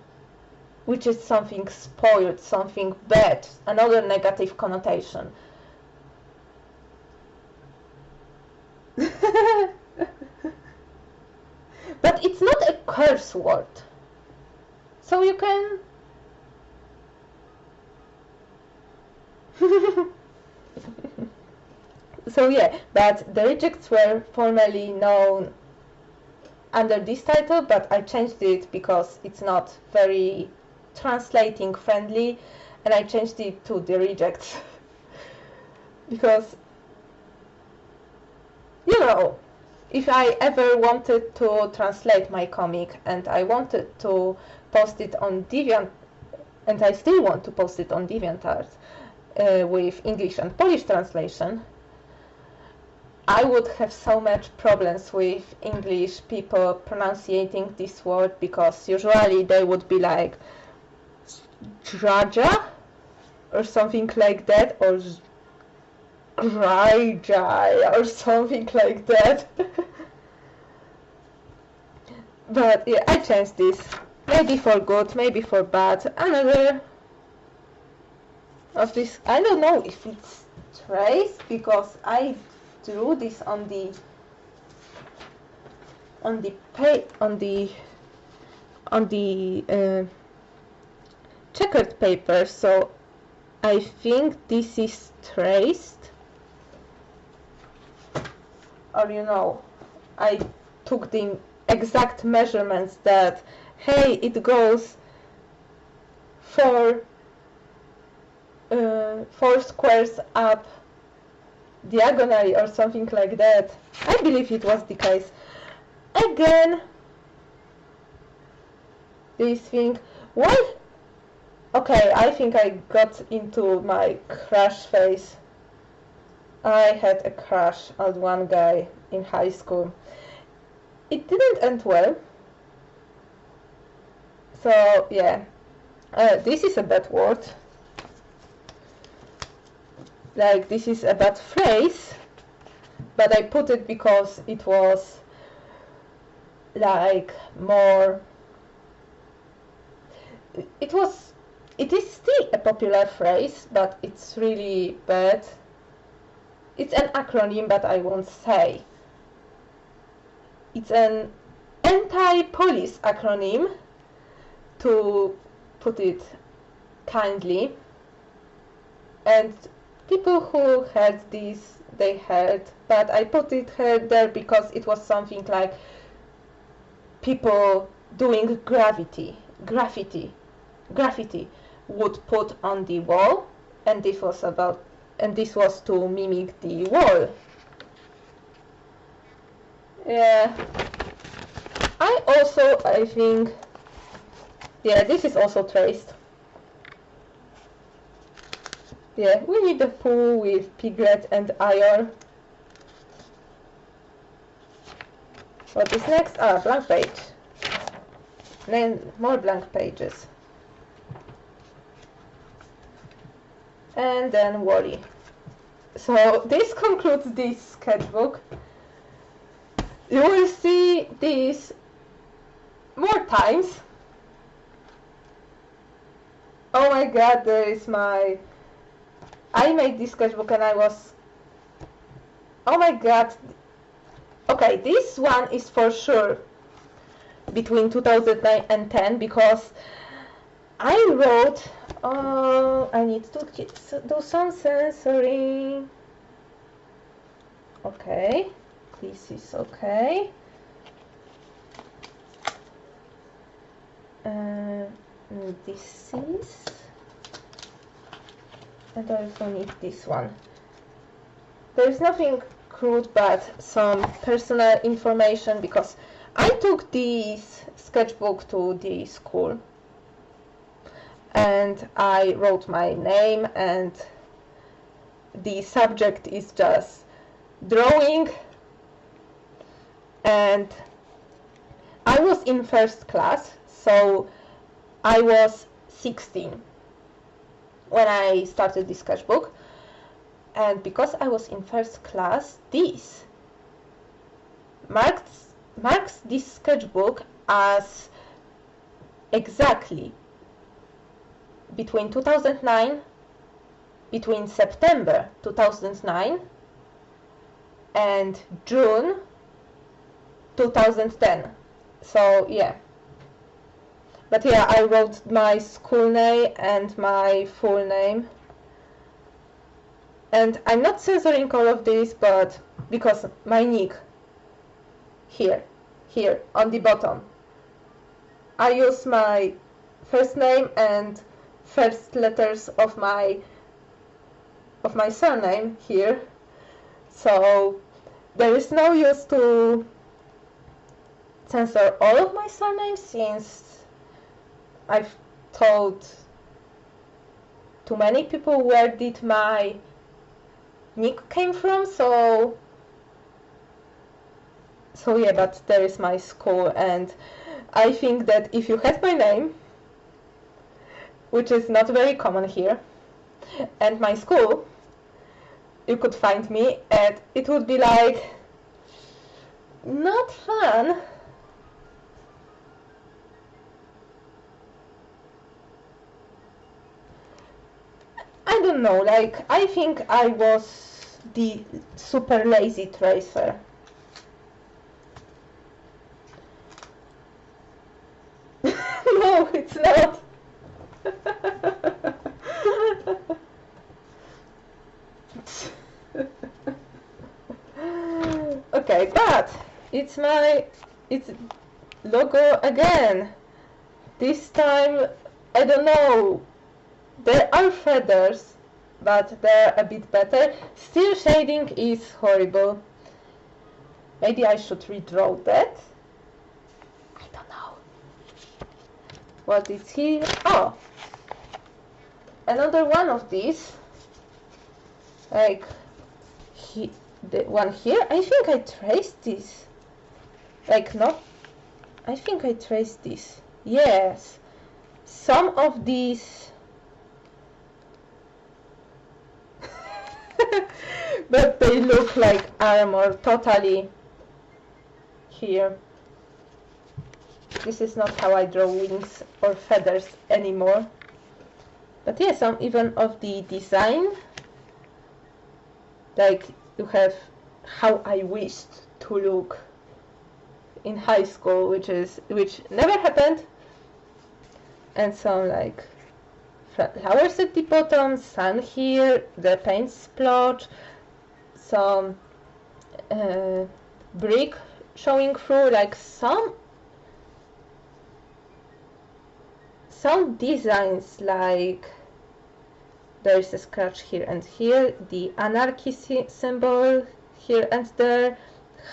which is something spoiled, something bad, another negative connotation. But it's not a curse word, so you can... So yeah, but the rejects were formerly known under this title, but I changed it because it's not very translating friendly, and I changed it to the rejects. Because, you know, if I ever wanted to translate my comic and I wanted to post it on Deviant, and I still want to post it on DeviantArt with English and Polish translation, I would have so much problems with English people pronouncing this word, because usually they would be like Draja or something like that, or Grajai or something like that. But yeah, I changed this. Maybe for good, maybe for bad. Another of this, I don't know if it's trace, because I drew this on the checkered paper, so I think this is traced, or you know, I took the exact measurements that, hey, it goes 4 squares up diagonally or something like that. I believe it was the case. Again, this thing. Why? Okay, I think I got into my crush phase. I had a crush on one guy in high school. It didn't end well. So yeah, this is a bad word. Like, this is a bad phrase, but I put it because it was like more... It is still a popular phrase, but it's really bad. It's an acronym, but I won't say. It's an anti-police acronym, to put it kindly. And people who heard this, they heard, but I put it there because it was something like people doing graffiti would put on the wall, and this was to mimic the wall. Yeah, I think, yeah, this is also traced. Yeah, we need a pool with Piglet and Ior. What is next? Blank page. Then more blank pages. And then Wally. So this concludes this sketchbook. You will see this more times. Oh my god, there is my... I made this sketchbook and I was... Oh my god. Okay, this one is for sure between 2009 and 10 because I wrote, I need to do some censoring. Okay, this is okay. This is, and I also need this one. There's nothing crude but some personal information because I took this sketchbook to the school and I wrote my name, and the subject is just drawing, and I was in first class, so I was 16 when I started this sketchbook, and because I was in first class, this marks this sketchbook as exactly between September 2009 and June 2010. So yeah, but yeah, I wrote my school name and my full name, and I'm not censoring all of this, but because my nick here on the bottom, I use my first name and first letters of my surname here, so there is no use to censor all of my surnames since I've told too many people where did my nick came from, so yeah, but there is my school, and I think that if you had my name, which is not very common here, and my school, you could find me, and it would be like not fun. I don't know, like I think I was the super lazy tracer. No, it's not. Okay, but it's logo again. This time, I don't know, there are feathers, but they're a bit better. Still shading is horrible. Maybe I should redraw that. I don't know. What is here? Oh! Another one of these. Like, the one here. I think I traced this. Like, no. I think I traced this. Yes. Some of these. But they look like armor totally here. This is not how I draw wings or feathers anymore. But yeah, some even of the design, like you have how I wished to look in high school, which never happened, and some like flowers at the bottom, sun here, the paint splotch, some brick showing through, like some designs, like there's a scratch here and here, the anarchy symbol here and there,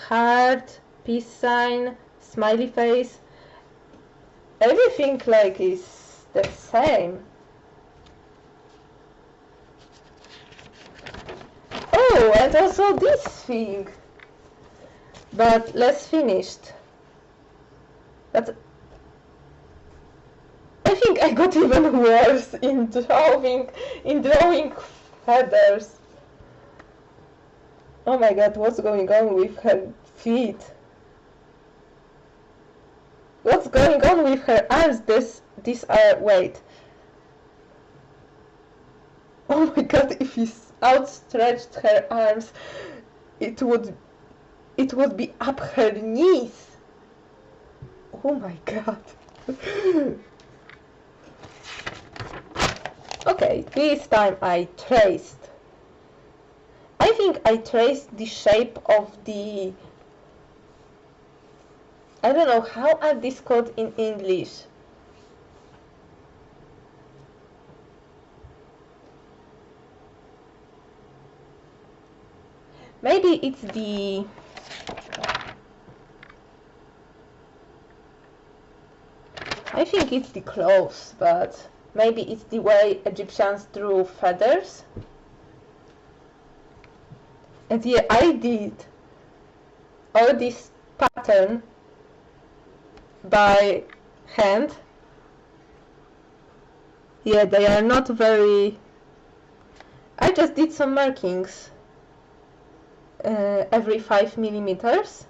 heart, peace sign, smiley face, everything like is the same. Oh, and also this thing, but less finished. But I think I got even worse in drawing feathers. Oh my god, what's going on with her feet? What's going on with her arms? These are, wait. Oh my god, if he outstretched her arms, it would be up her knees. Oh my god. Okay, this time I traced. I think I traced the shape of the... I don't know, how are these called in English? Maybe it's the... I think it's the clothes, but maybe it's the way Egyptians drew feathers. And yeah, I did all this pattern by hand. Yeah, they are not very... I just did some markings every 5 millimeters,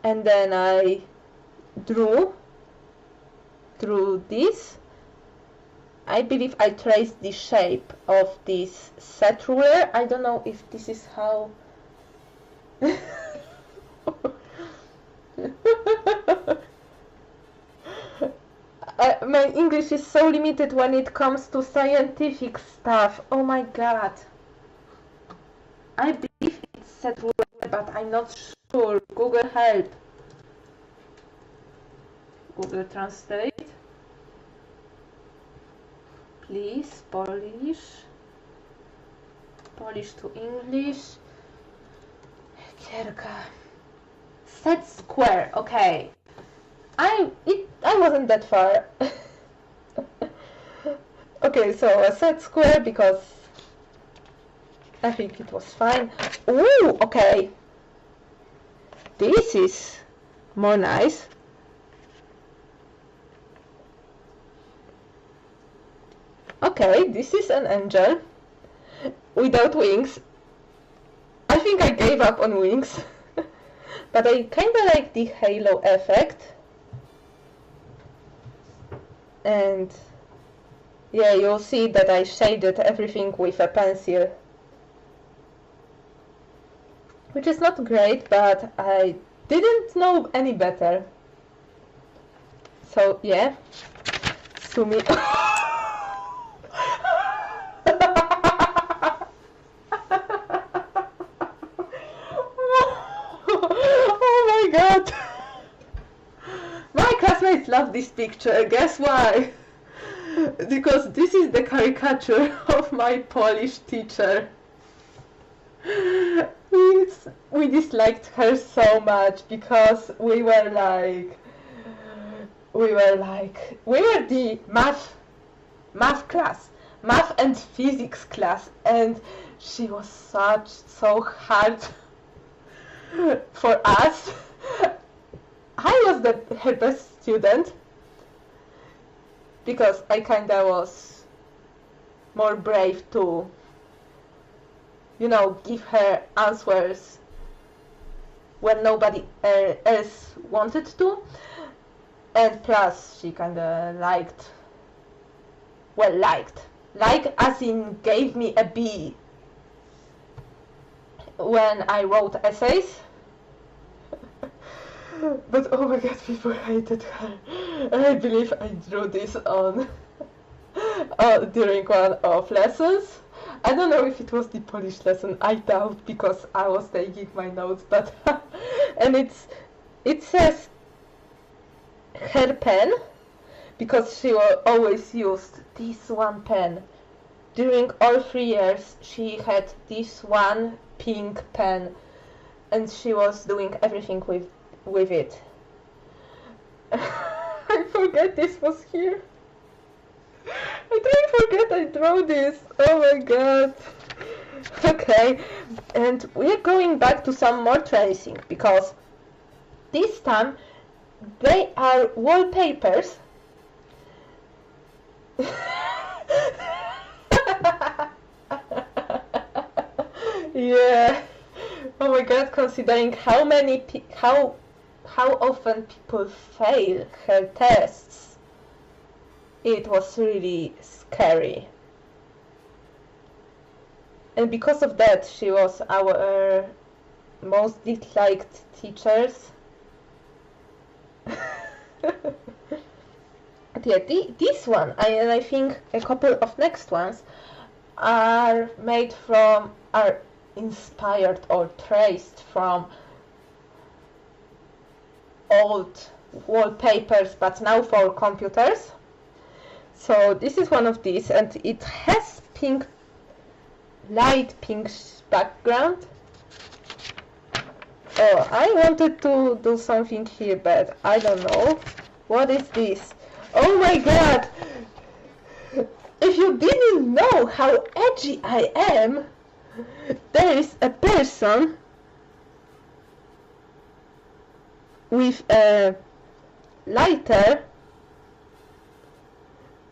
and then I drew this. I believe I traced the shape of this set ruler. I don't know if this is how... my English is so limited when it comes to scientific stuff. Oh my god. I believe it's set ruler, but I'm not sure. Google help. Google Translate. Please, Polish to English. Kierka. Set square. Okay. I wasn't that far. Okay, so a set square because I think it was fine. Ooh, okay. This is more nice. Okay, this is an angel without wings. I think I gave up on wings. But I kinda like the halo effect. And yeah, you'll see that I shaded everything with a pencil, which is not great, but I didn't know any better. So yeah, Sumi. Oh my god. My classmates love this picture. Guess why? Because this is the caricature of my Polish teacher. We disliked her so much because we were the math class, math and physics class, and she was so hard for us. I was her best student because I kinda was more brave to, you know, give her answers when nobody else wanted to, and plus she kinda liked as in gave me a B when I wrote essays. But oh my god, people hated her. I believe I drew this on during one of lessons. I don't know if it was the Polish lesson, I doubt, because I was taking my notes, but and it says her pen, because she always used this one pen. During all 3 years she had this one pink pen, and she was doing everything with it. I forget this was here. I don't forget I drew this. Oh my god. Okay, and we're going back to some more tracing because this time they are wallpapers. Yeah. Oh my god, considering how often people fail her tests, it was really scary. And because of that, she was our most disliked teachers. Yeah, this one, and I think a couple of next ones are inspired or traced from old wallpapers, but now for computers. So this is one of these, and it has light pink background. Oh, I wanted to do something here, but I don't know. What is this? Oh my god! If you didn't know how edgy I am, there is a person with a lighter,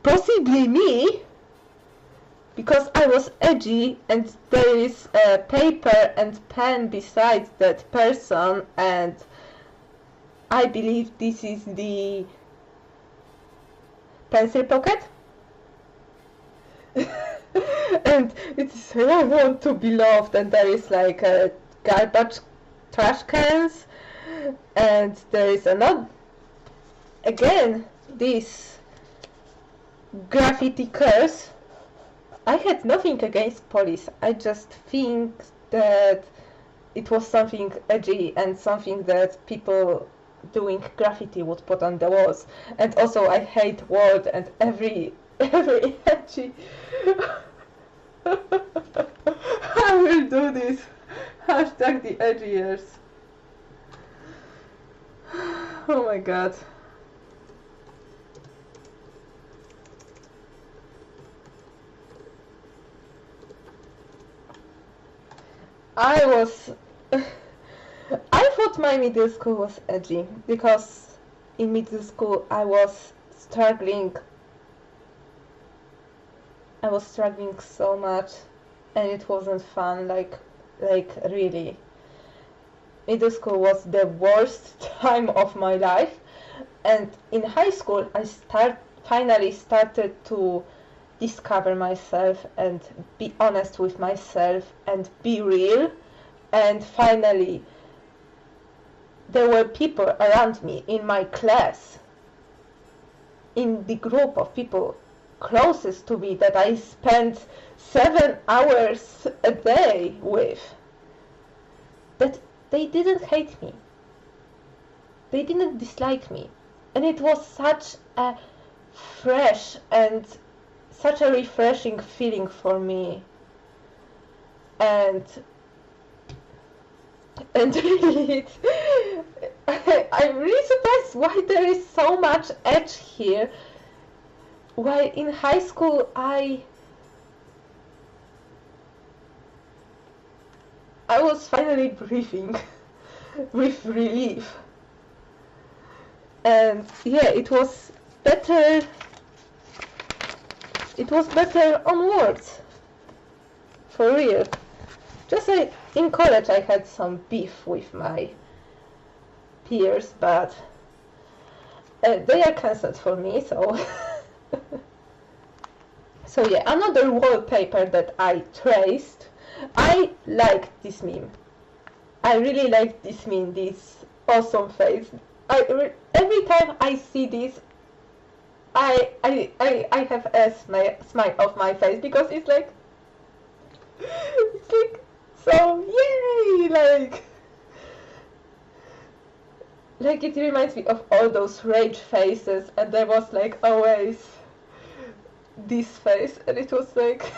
possibly me, because I was edgy, and there is a paper and pen beside that person, and I believe this is the pencil pocket. And it says, I want to be loved, and there is like a garbage trash cans, and there is another, again, this graffiti curse. I had nothing against police, I just think that it was something edgy and something that people doing graffiti would put on the walls. And also I hate word and every edgy. I will do this. Hashtag the edgy years. Oh my god. I thought my middle school was edgy because in middle school I was struggling so much, and it wasn't fun, like really. Middle school was the worst time of my life, and in high school I finally started to discover myself and be honest with myself and be real, and finally there were people around me in my class, in the group of people closest to me that I spent 7 hours a day with, that they didn't hate me, they didn't dislike me, and it was such a fresh and such a refreshing feeling for me. And really, I'm really surprised why there is so much edge here. While in high school I was finally breathing with relief. And yeah, it was better on words, for real. Just like in college I had some beef with my peers, but they are cancelled for me, so so yeah, another wallpaper that I traced. I like this meme. I really like this meme, this awesome face. Every time I see this, I have a smile off my face, because it's like so yay, like it reminds me of all those rage faces, and there was like always this face, and it was like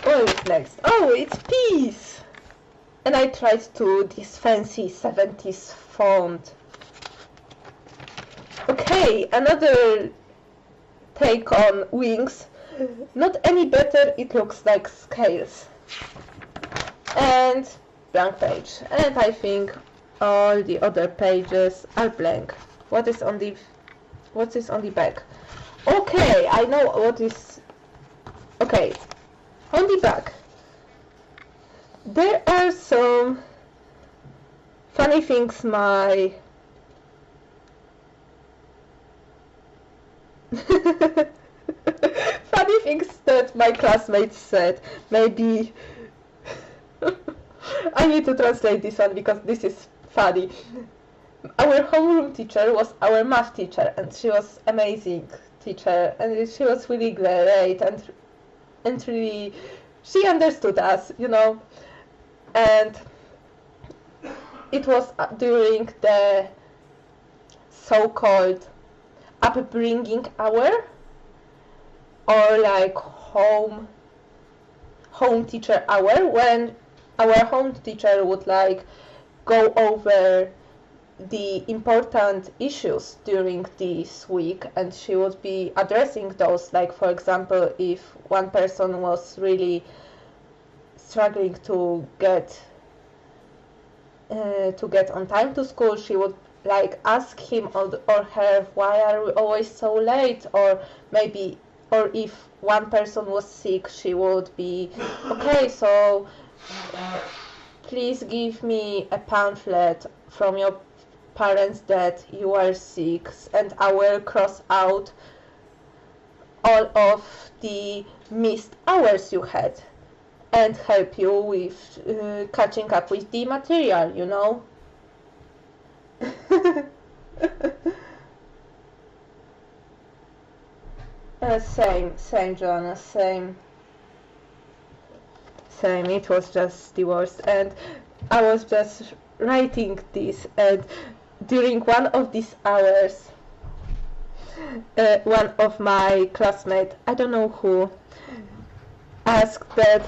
what is next? Oh, it's peace! And I tried to this fancy 70s font. Okay, another take on wings. Not any better, it looks like scales. And blank page. And I think all the other pages are blank. What is on the back? Okay, I know what is. Okay, on the back there are some funny things funny things that my classmates said. Maybe I I need to translate this one because this is funny. Our homeroom teacher was our math teacher, and she was amazing teacher, and she was really great, and really she understood us, you know. And it was during the so-called upbringing hour, or like home teacher hour, when our home teacher would like go over the important issues during this week, and she would be addressing those, like for example, if one person was really struggling to get on time to school, she would like ask him or her, why are we always so late, or maybe, or if one person was sick, she would be, okay, so please give me a pamphlet from your parents that you are sick, and I will cross out all of the missed hours you had and help you with catching up with the material, you know. Same, Joanna, same. It was just the worst, and I was just writing this, and during one of these hours, one of my classmates, I don't know who, asked that,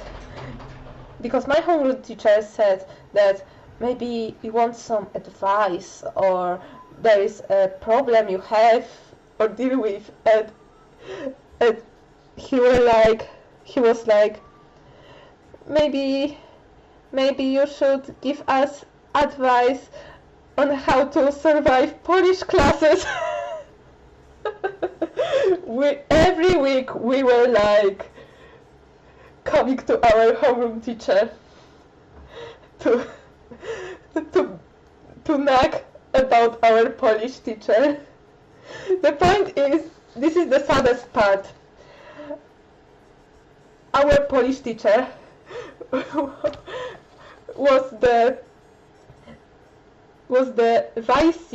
because my homeroom teacher said that maybe you want some advice, or there is a problem you have or deal with, and he was like, maybe you should give us advice on how to survive Polish classes. Every week we were like coming to our homeroom teacher to nag about our Polish teacher. The point is, this is the saddest part. Our Polish teacher was the vice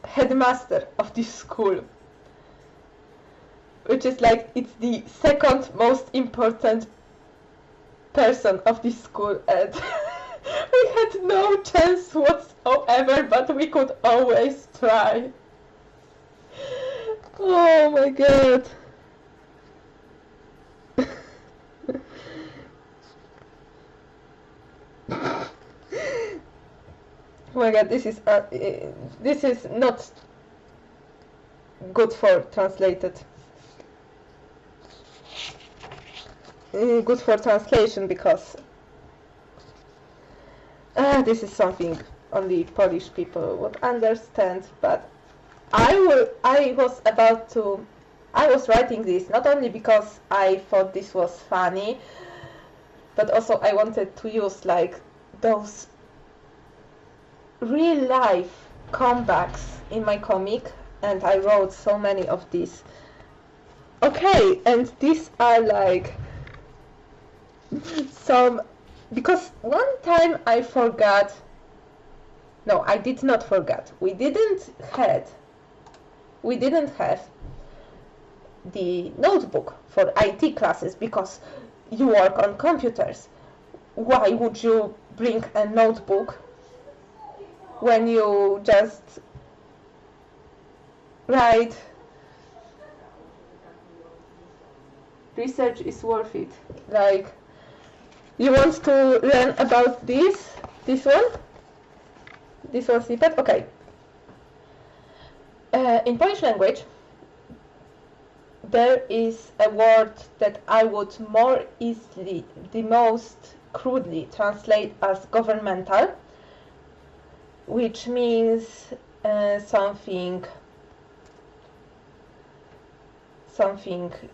headmaster of this school, which is like, it's the second most important person of this school, and we had no chance whatsoever, but we could always try. Oh my god. Oh my god, this is not good for translated. Good for translation, because this is something only Polish people would understand. But I was writing this not only because I thought this was funny, but also I wanted to use like those real life comebacks in my comic, and I wrote so many of these. Okay, and these are like some, because one time I forgot, no, I did not forget, we didn't have the notebook for IT classes, because you work on computers. Why would you bring a notebook when you just write research is worth it? Like, you want to learn about this one snippet? Okay. In Polish language, there is a word that I would more easily, the most crudely translate as governmental, which means something,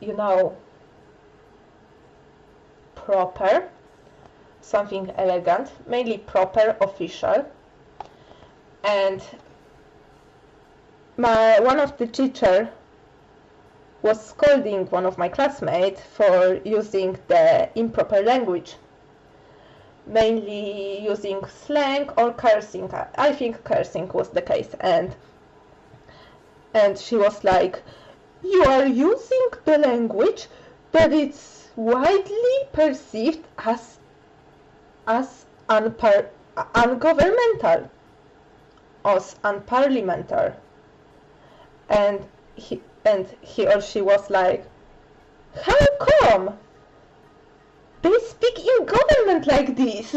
you know, proper, something elegant, mainly proper, official. And one of the teacher was scolding one of my classmates for using the improper language. mainly using slang or cursing. I think cursing was the case, and she was like, "You are using the language, but it's widely perceived as ungovernmental, as unparliamentary." And he or she was like, "How come? They speak in government like this."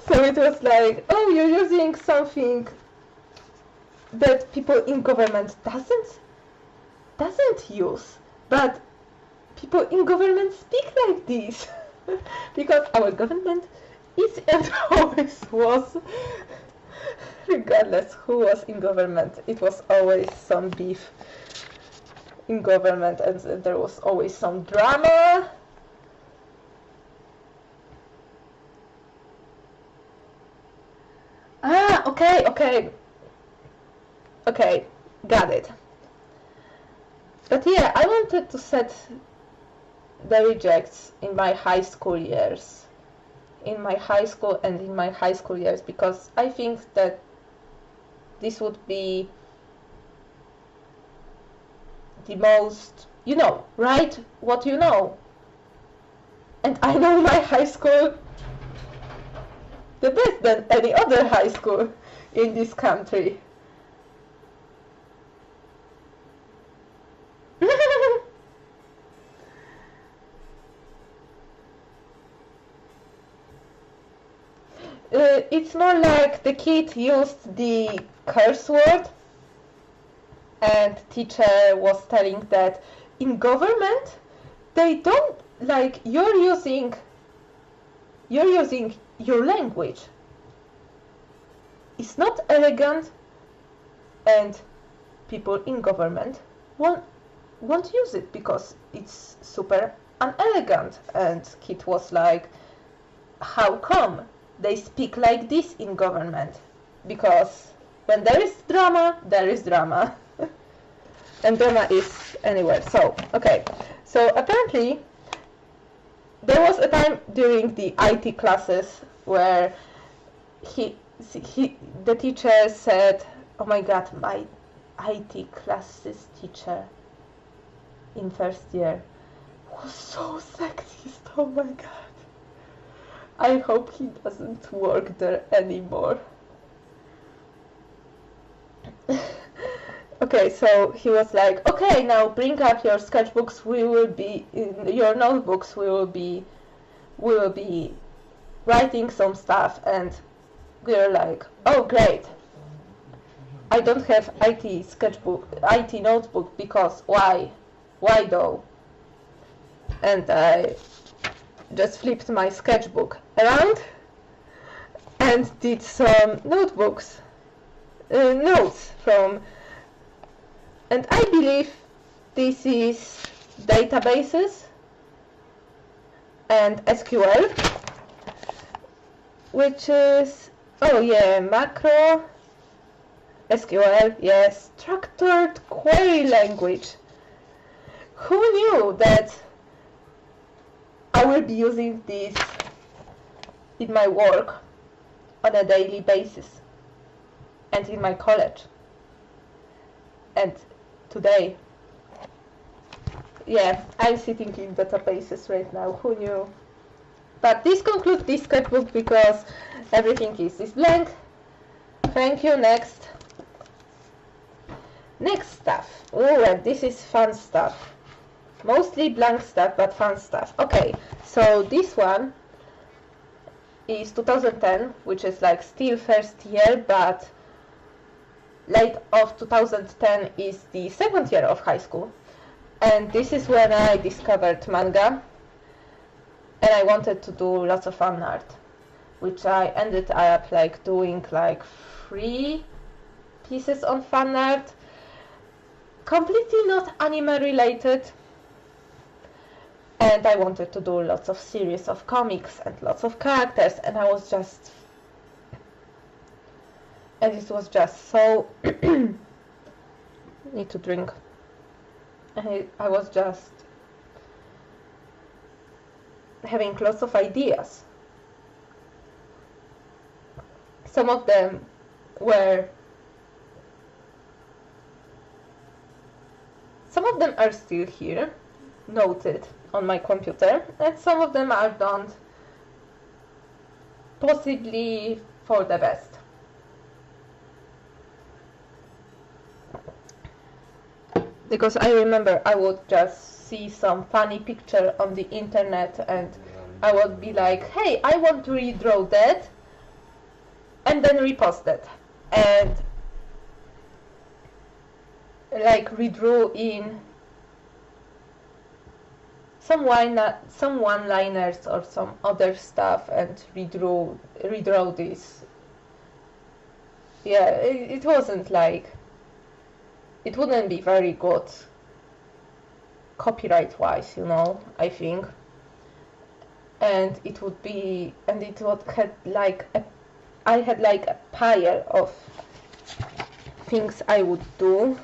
So it was like, "Oh, you're using something that people in government doesn't use, but people in government speak like this." Because our government is and always was, regardless who was in government, it was always some beef in government, and there was always some drama. Okay, got it. But yeah, I wanted to set the rejects in my high school years. In my high school and in my high school years, because I think that this would be the most, write what you know. And I know my high school the best than any other high school in this country. It's more like the kid used the curse word, and teacher was telling that in government they don't, like, you're using your language. It's not elegant, and people in government won't use it because it's super unelegant. And kid was like, "How come they speak like this in government?" Because when there is drama, there is drama. And drama is anywhere. So, okay. So apparently there was a time during the IT classes where the teacher said, "Oh my god, my IT classes teacher in first year was so sexist. Oh my god. I hope he doesn't work there anymore." Okay, so he was like, "Okay, now bring up your sketchbooks. We will be in your notebooks. We will be writing some stuff." And we were like, "Oh, great! I don't have IT notebook, because why? Why though?" And I just flipped my sketchbook around and did some notes from, and I believe this is databases and SQL, which is, oh yeah, macro, SQL, yes, structured query language. Who knew that I will be using this in my work on a daily basis, and in my college, and today. Yeah, I'm sitting in databases right now, who knew? But this concludes this sketchbook because everything is blank. Thank you, next. Next stuff. Oh, and this is fun stuff. Mostly blank stuff, but fun stuff. Okay, so this one is 2010, which is like still first year, but late of 2010 is the second year of high school. And this is when I discovered manga, and I wanted to do lots of fan art, which I ended up like doing like 3 pieces on fan art, completely not anime related. And I wanted to do lots of series of comics and lots of characters, and I was just, and it was just so need to drink. And I was just having lots of ideas some of them were, some of them are still here, noted on my computer, and some of them are done possibly for the best. Because I remember I would just see some funny picture on the internet and I would be like, hey, I want to redraw that, and then repost it. And like redrew in some one-liners or some other stuff and redraw this. Yeah, it wasn't like, it wouldn't be very good copyright-wise, you know, I think. And it would be, and it would have like I had like a pile of things I would do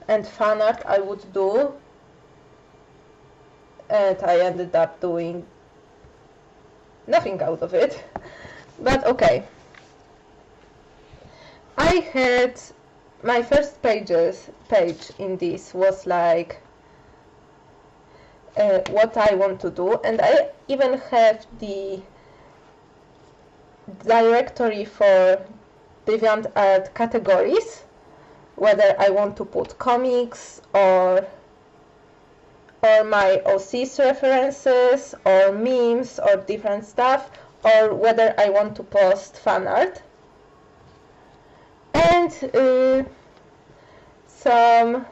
and fan art I would do, and I ended up doing nothing out of it. But okay, I had my first page in this was like what I want to do, and I even have the directory for DeviantArt categories, whether I want to put comics or my OCs references or memes or different stuff, or whether I want to post fan art. And some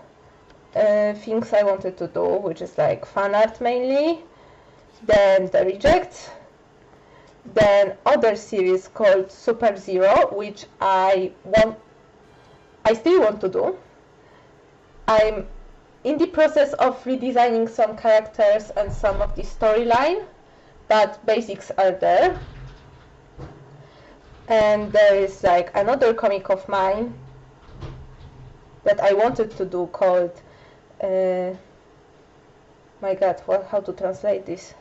things I wanted to do, which is like fan art mainly, then theREJECTS, then other series called Super Zero, which I still want to do. I'm in the process of redesigning some characters and some of the storyline, but basics are there. And there is like another comic of mine that I wanted to do called my god, how to translate this?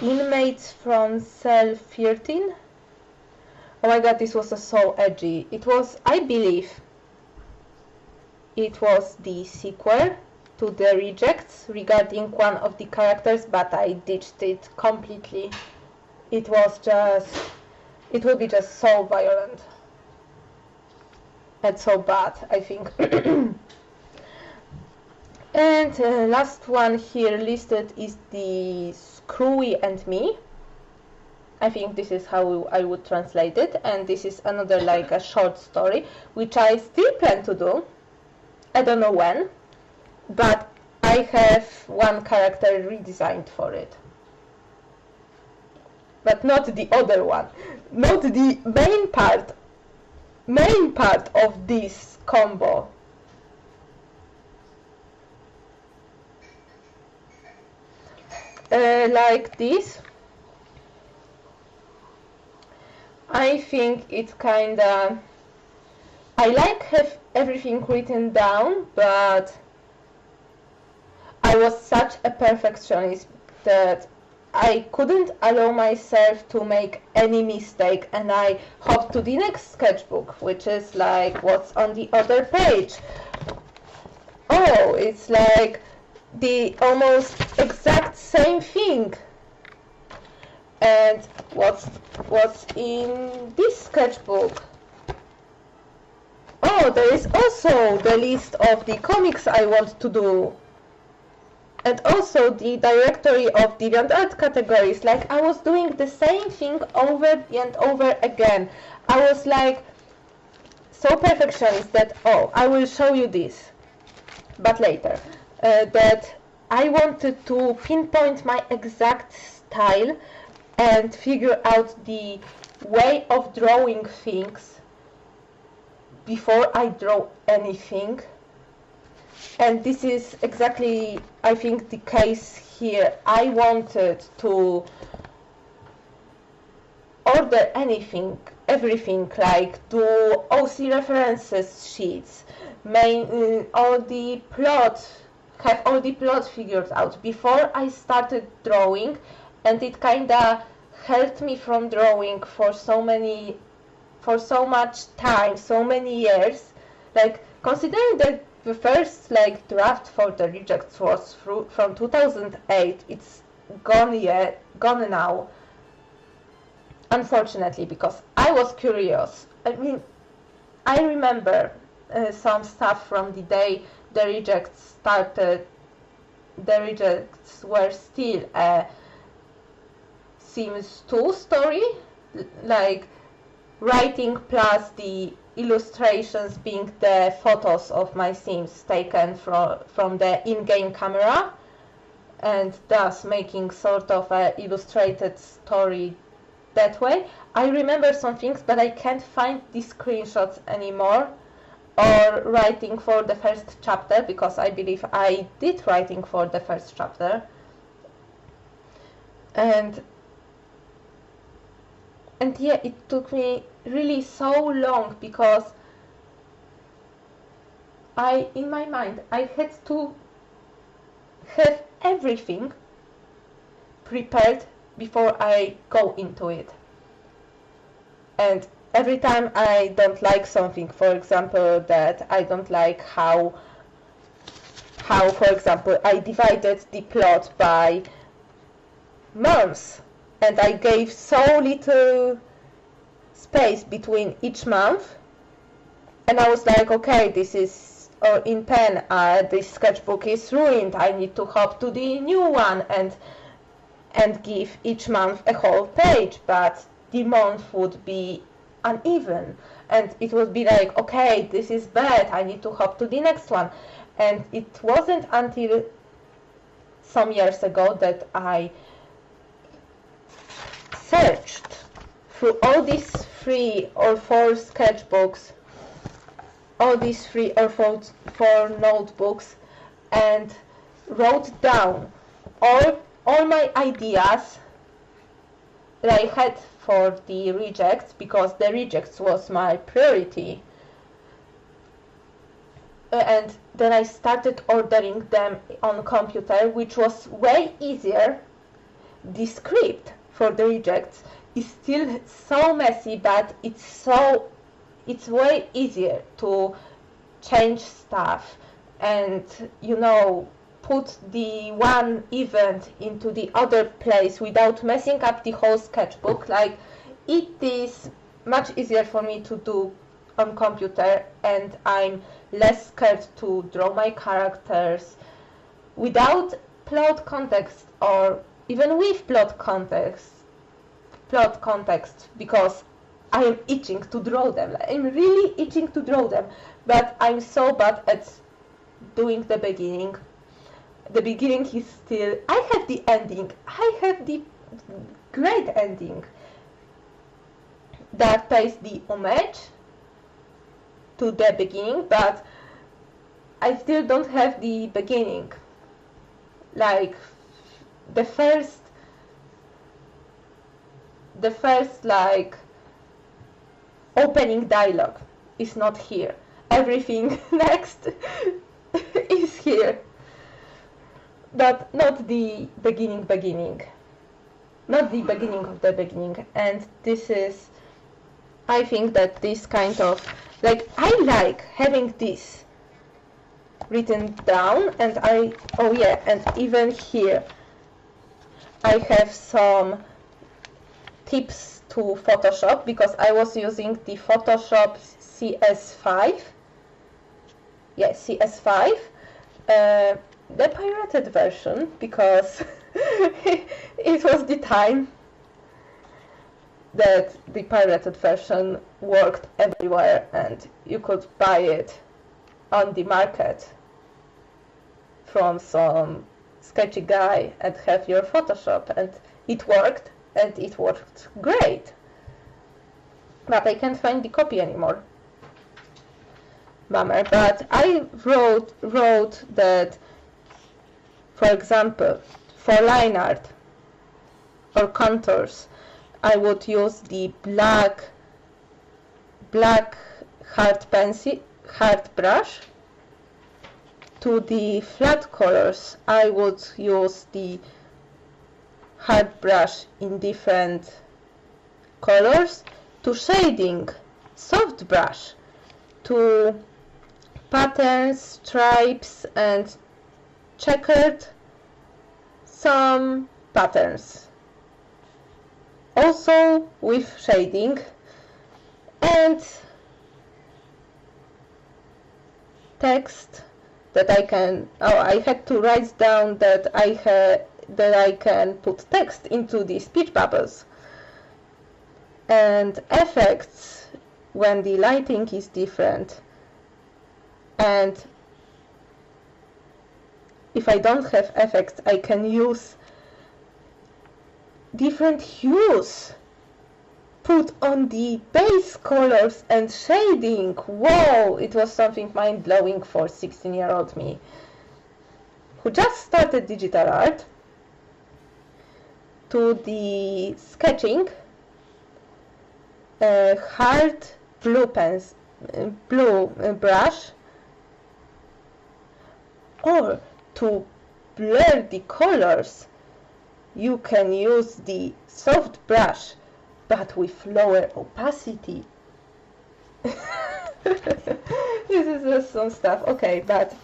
Inmates from Cell 13? Oh my god, this was so edgy. It was, I believe, it was the sequel to theREJECTS regarding one of the characters, but I ditched it completely. It was just, it would be just so violent and so bad, I think. And last one here listed is the Screwy and Me. I think this is how I would translate it, and this is another like a short story, which I still plan to do. I don't know when, but I have one character redesigned for it. But not the other one, not the main part of this combo. Like this. I think it's kinda, I like have everything written down, but I was such a perfectionist that I couldn't allow myself to make any mistake, and I hopped to the next sketchbook, which is like what's on the other page. Oh, it's like the almost exact same thing. And what's in this sketchbook? Oh, there is also the list of the comics I want to do. And also the directory of DeviantArt categories. Like, I was doing the same thing over and over again. I was like so perfectionist that, oh, I will show you this, but later. That I wanted to pinpoint my exact style and figure out the way of drawing things before I draw anything. And this is exactly, I think, the case here. I wanted to order everything, like do OC references sheets, have all the plot figured out before I started drawing, and it kinda held me from drawing for so much time, so many years. Like, considering that the first like draft for the rejects was from 2008, it's gone now, unfortunately, because I was curious. I mean, I remember some stuff from the day the rejects started. The rejects were still a Sims 2 story, like writing plus the illustrations being the photos of my Sims taken from the in-game camera, and thus making sort of a illustrated story that way. I remember some things, but I can't find the screenshots anymore, or writing for the first chapter, because I believe I did writing for the first chapter. And yeah, it took me really so long, because in my mind, I had to have everything prepared before I go into it. And every time I don't like something, for example, that I don't like how for example, I divided the plot by months, and I gave so little space between each month, and I was like, okay, this is in pen, this sketchbook is ruined, I need to hop to the new one and give each month a whole page, but the month would be uneven, and it would be like, okay, this is bad, I need to hop to the next one. And it wasn't until some years ago that I searched through all these 3 or 4 sketchbooks, all these 3 or 4 notebooks, and wrote down all my ideas that I had for the rejects, because the rejects was my priority. And then I started ordering them on computer, which was way easier. The script for the rejects is still so messy, but it's way easier to change stuff and, you know, put the one event into the other place without messing up the whole sketchbook. Like, it is much easier for me to do on computer, and I'm less scared to draw my characters without plot context, or even with plot context, because I am itching to draw them. I'm really itching to draw them, but I'm so bad at doing the beginning. The beginning is still, I have the ending, I have the great ending that pays the homage to the beginning, but I still don't have the beginning. Like, the first like opening dialogue is not here. Everything next is here, but not the beginning. Not the beginning of the beginning. And this is, I think that this kind of, like, I like having this written down, and oh yeah, and even here I have some tips to Photoshop, because I was using the Photoshop CS5. Yeah, CS5. The pirated version, because it was the time that the pirated version worked everywhere and you could buy it on the market from some sketchy guy and have your Photoshop, and it worked, and it worked great. But I can't find the copy anymore. Bummer. But I wrote that, for example, for line art or contours, I would use the black hard brush. To the flat colors, I would use the hard brush in different colors, to shading, soft brush, to patterns, stripes, and checkered, some patterns. Also with shading, and text that I can, I had to write down that I can put text into the speech bubbles, and effects when the lighting is different, and if I don't have effects I can use different hues put on the base colors and shading. Whoa, it was something mind-blowing for 16-year-old me, who just started digital art, to the sketching, hard blue brush, or to blur the colors you can use the soft brush but with lower opacity. This is just some stuff. Okay, but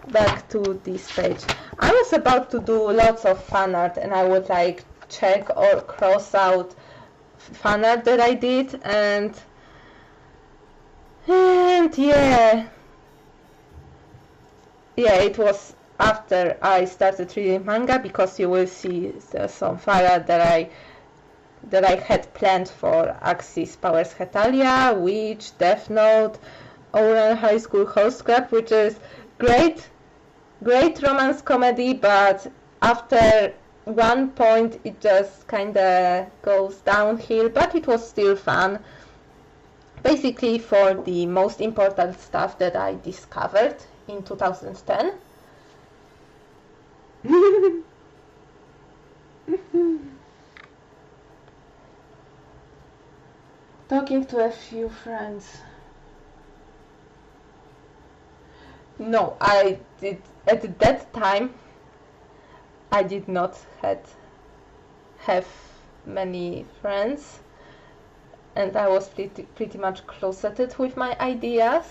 back to this page. I was about to do lots of fan art, and I would like check or cross out fan art that I did, and yeah, it was after I started reading manga, because you will see there's some fan art that I had planned for Axis Powers Hetalia, Witch, Death Note, Oral High School Host Club, which is great romance comedy, but after one point it just kinda goes downhill, but it was still fun. Basically for the most important stuff that I discovered in 2010. Talking to a few friends. No, I did at that time. I did not have many friends, and I was pretty much closeted with my ideas.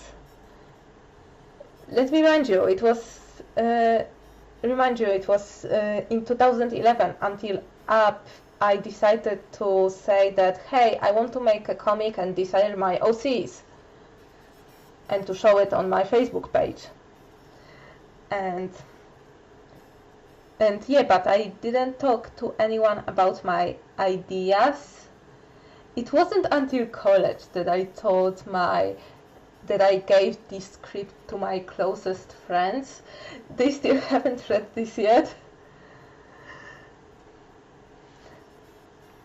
Let me remind you, it was in 2011 until I decided to say that, hey, I want to make a comic and design my OCs and to show it on my Facebook page. And yeah, but I didn't talk to anyone about my ideas. It wasn't until college that I gave this script to my closest friends. They still haven't read this yet.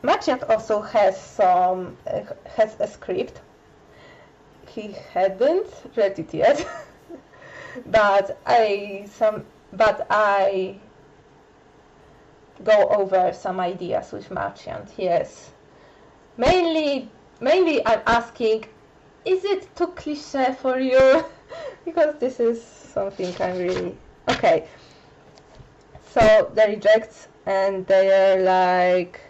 Maciek also has a script. He hadn't read it yet, but I go over some ideas with Maciek. Yes, mainly I'm asking, is it too cliché for you? Because this is something I'm really okay. So the rejects, and they are like,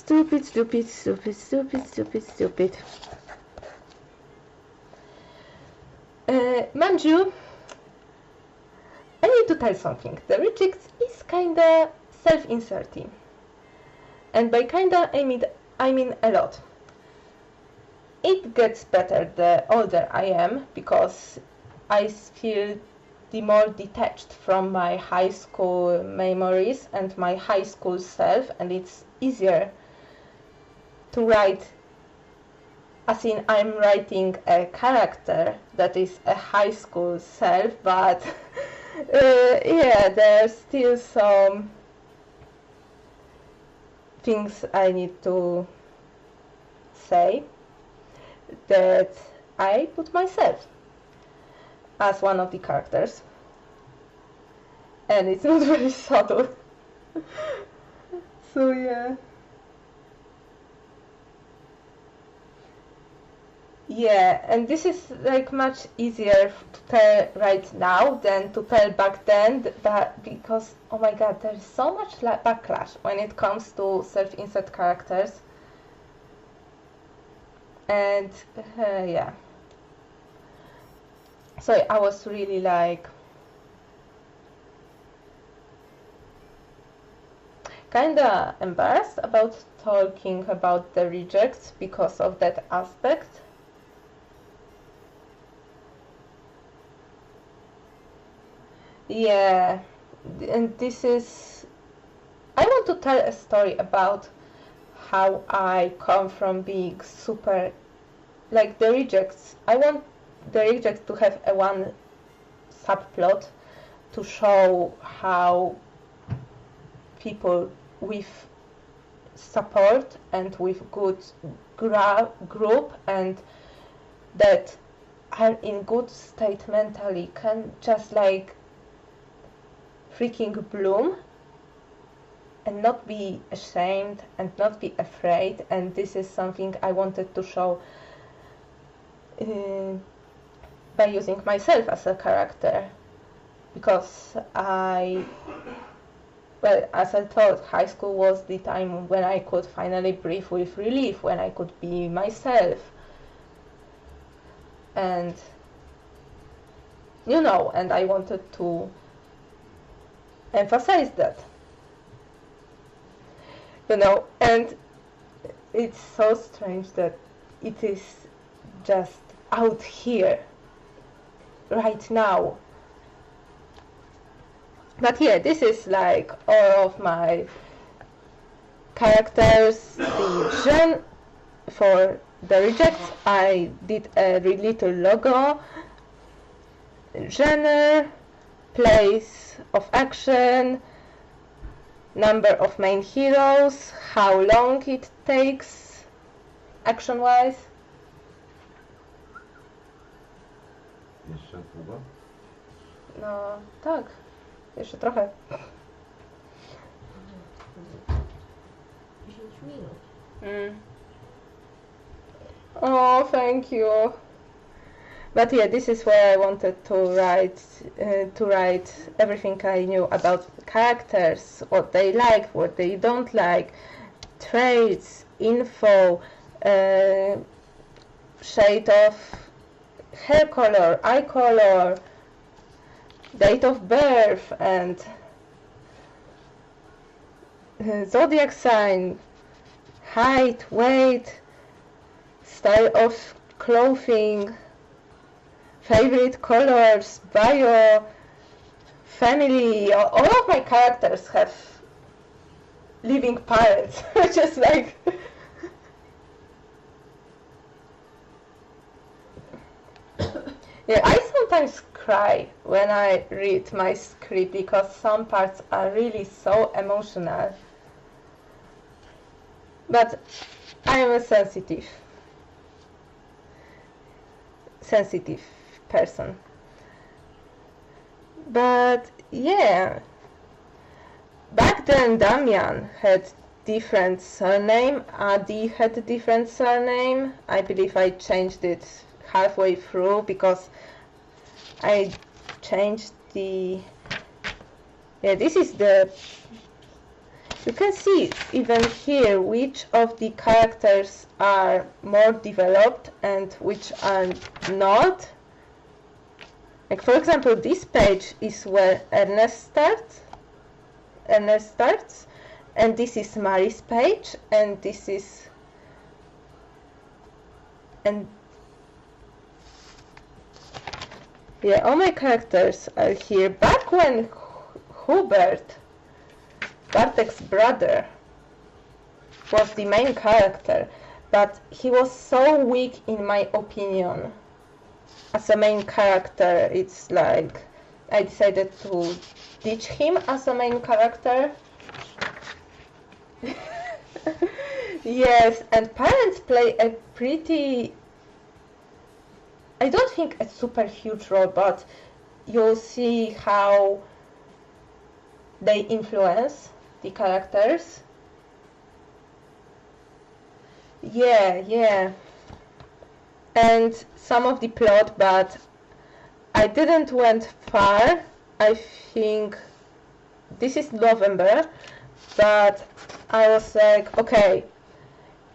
stupid. Manju, I need to tell something. The rejects is kinda self-inserting, and by kinda I mean a lot. It gets better the older I am, because I feel the more detached from my high school memories and my high school self, and it's easier to write, as in I'm writing a character that is a high school self, but yeah, there's still some things I need to say, that I put myself as one of the characters, and it's not very subtle. So yeah. Yeah, and this is like much easier to tell right now than to tell back then, that because oh my god, there is so much backlash when it comes to self-insert characters. And yeah, so I was really like kinda embarrassed about talking about the rejects because of that aspect. Yeah, and this is, I want to tell a story about how I come from being super, like the rejects. I want the rejects to have a one subplot to show how people with support and with good group and that are in good state mentally can just like freaking bloom and not be ashamed and not be afraid. And this is something I wanted to show by using myself as a character, because well, as I thought, high school was the time when I could finally breathe with relief, when I could be myself. And you know, and I wanted to emphasize that, you know. And it's so strange that it is just out here right now. But yeah, this is like all of my characters. The gen for the rejects, I did a really little logo, genre, place of action, number of main heroes, how long it takes action wise. Jeszcze długo? No tak, jeszcze trochę. 10 minut. Oh, thank you. But yeah, this is where I wanted to write everything I knew about characters, what they like, what they don't like, traits, info, shade of hair color, eye color, date of birth, and zodiac sign, height, weight, style of clothing, favorite colors, bio, family. All of my characters have living parents, which is like yeah, I sometimes cry when I read my script because some parts are really so emotional. But I am a sensitive person. But yeah, back then Damian had different surname, Addie had a different surname. I believe I changed it halfway through because I changed the, yeah, this is the, you can see even here which of the characters are more developed and which are not. Like for example, this page is where Ernest starts, and this is Mary's page, and this is, and yeah, all my characters are here. Back when Hubert, Bartek's brother, was the main character, but he was so weak in my opinion. As a main character, it's like I decided to ditch him as a main character. Yes, and parents play a pretty, I don't think a super huge role, but you'll see how they influence the characters. Yeah. and some of the plot, but I didn't went far. I think this is November, but I was like, okay,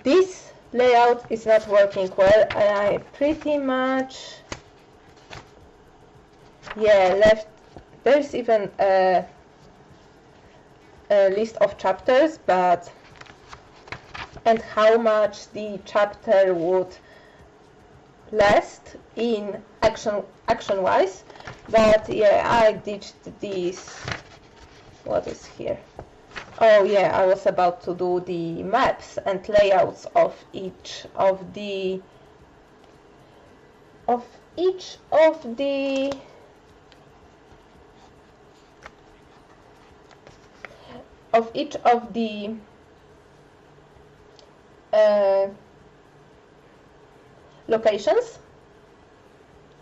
this layout is not working well, and I pretty much, yeah, left. There's even a list of chapters, but and how much the chapter would last in action wise, but yeah, I ditched this. What is here? Oh yeah, I was about to do the maps and layouts of each of the locations,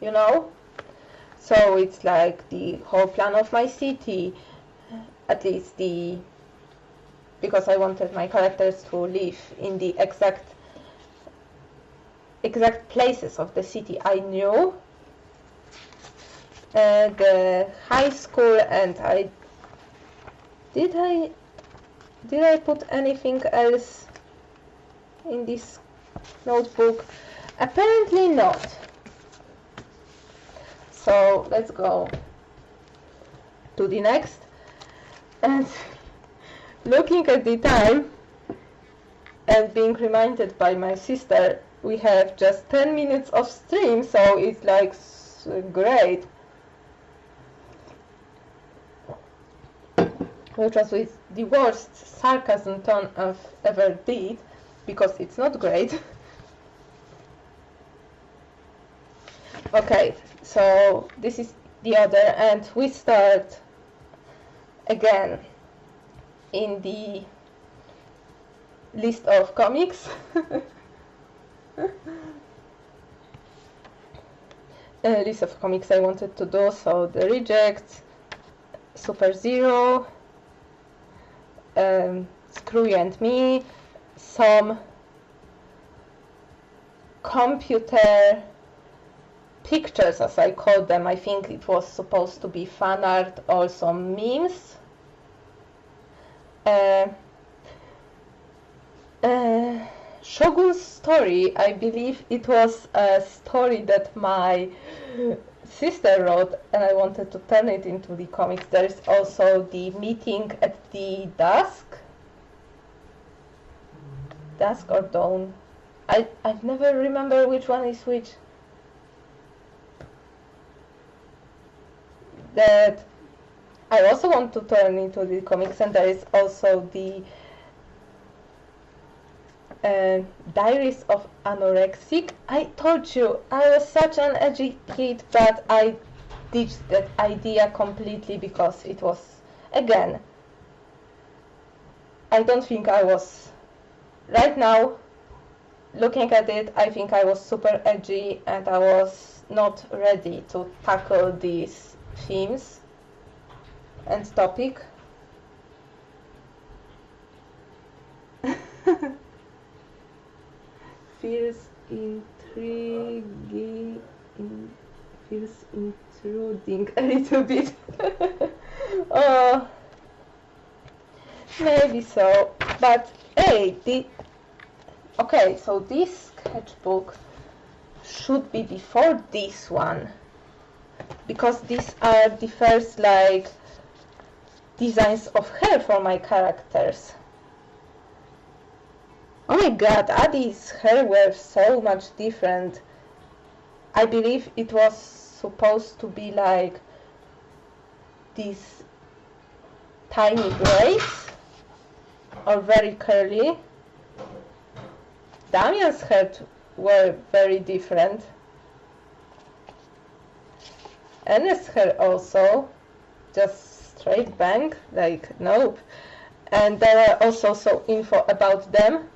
you know. So it's like the whole plan of my city, at least because I wanted my characters to live in the exact places of the city I knew. The high school, and did I put anything else in this notebook? Apparently not. So let's go to the next. And looking at the time and being reminded by my sister, we have just 10 minutes of stream, so it's like great. Which was with the worst sarcasm tone I've ever did, because it's not great. Okay, so this is the other, and we start again in the list of comics. List of comics I wanted to do, so theREJECTS, Super Zero, Screw You and Me, some computer pictures, as I call them. I think it was supposed to be fan art or some memes. Shogun's story, I believe it was a story that my sister wrote, and I wanted to turn it into the comics. There's also the meeting at the dusk or dawn. I never remember which one is which. That I also want to turn into the comics, and there is also the Diaries of Anorexic. I told you, I was such an edgy kid, but I ditched that idea completely because it was, again, I don't think I was, right now, looking at it, I think I was super edgy and I was not ready to tackle these themes and topic. Feels intriguing, feels intruding a little bit. Oh, maybe so, but hey, okay, so this sketchbook should be before this one, because these are the first like designs of hair for my characters. Oh my god, Addie's hair were so much different. I believe it was supposed to be like these tiny braids or very curly. Damian's hair were very different. Anna's hair also, just straight bang, like nope. And there are also some info about them,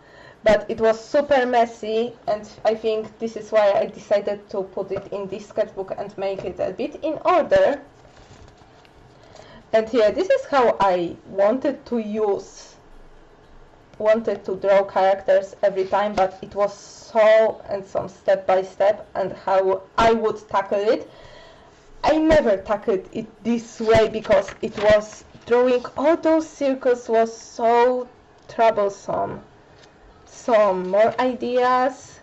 but it was super messy, and I think this is why I decided to put it in this sketchbook and make it a bit in order. And here, this is how I wanted to use wanted to draw characters every time, but it was so and some step by step, and how I would tackle it. I never tackled it this way because it was drawing all those circles was so troublesome. Some more ideas,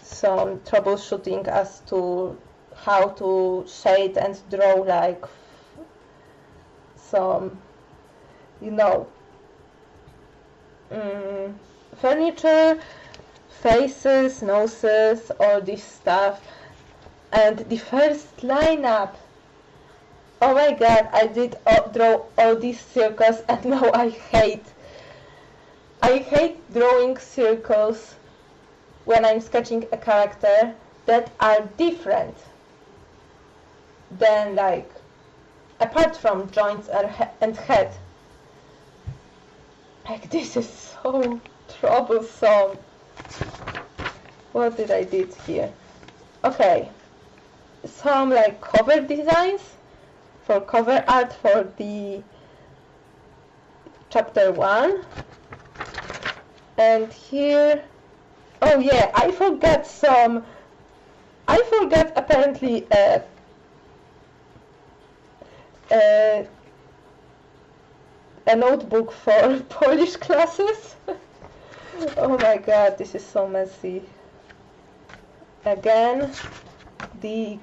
some troubleshooting as to how to shade and draw like some, you know, furniture, faces, noses, all this stuff. And the first lineup, oh my god, I did draw all these circles, and now I hate drawing circles when I'm sketching a character that are different than, like, apart from joints and head. Like, this is so troublesome. What did I did here? Okay, some like cover designs for cover art for the chapter 1. And here, oh yeah, I forgot apparently a notebook for Polish classes. Oh my god, this is so messy. Again, this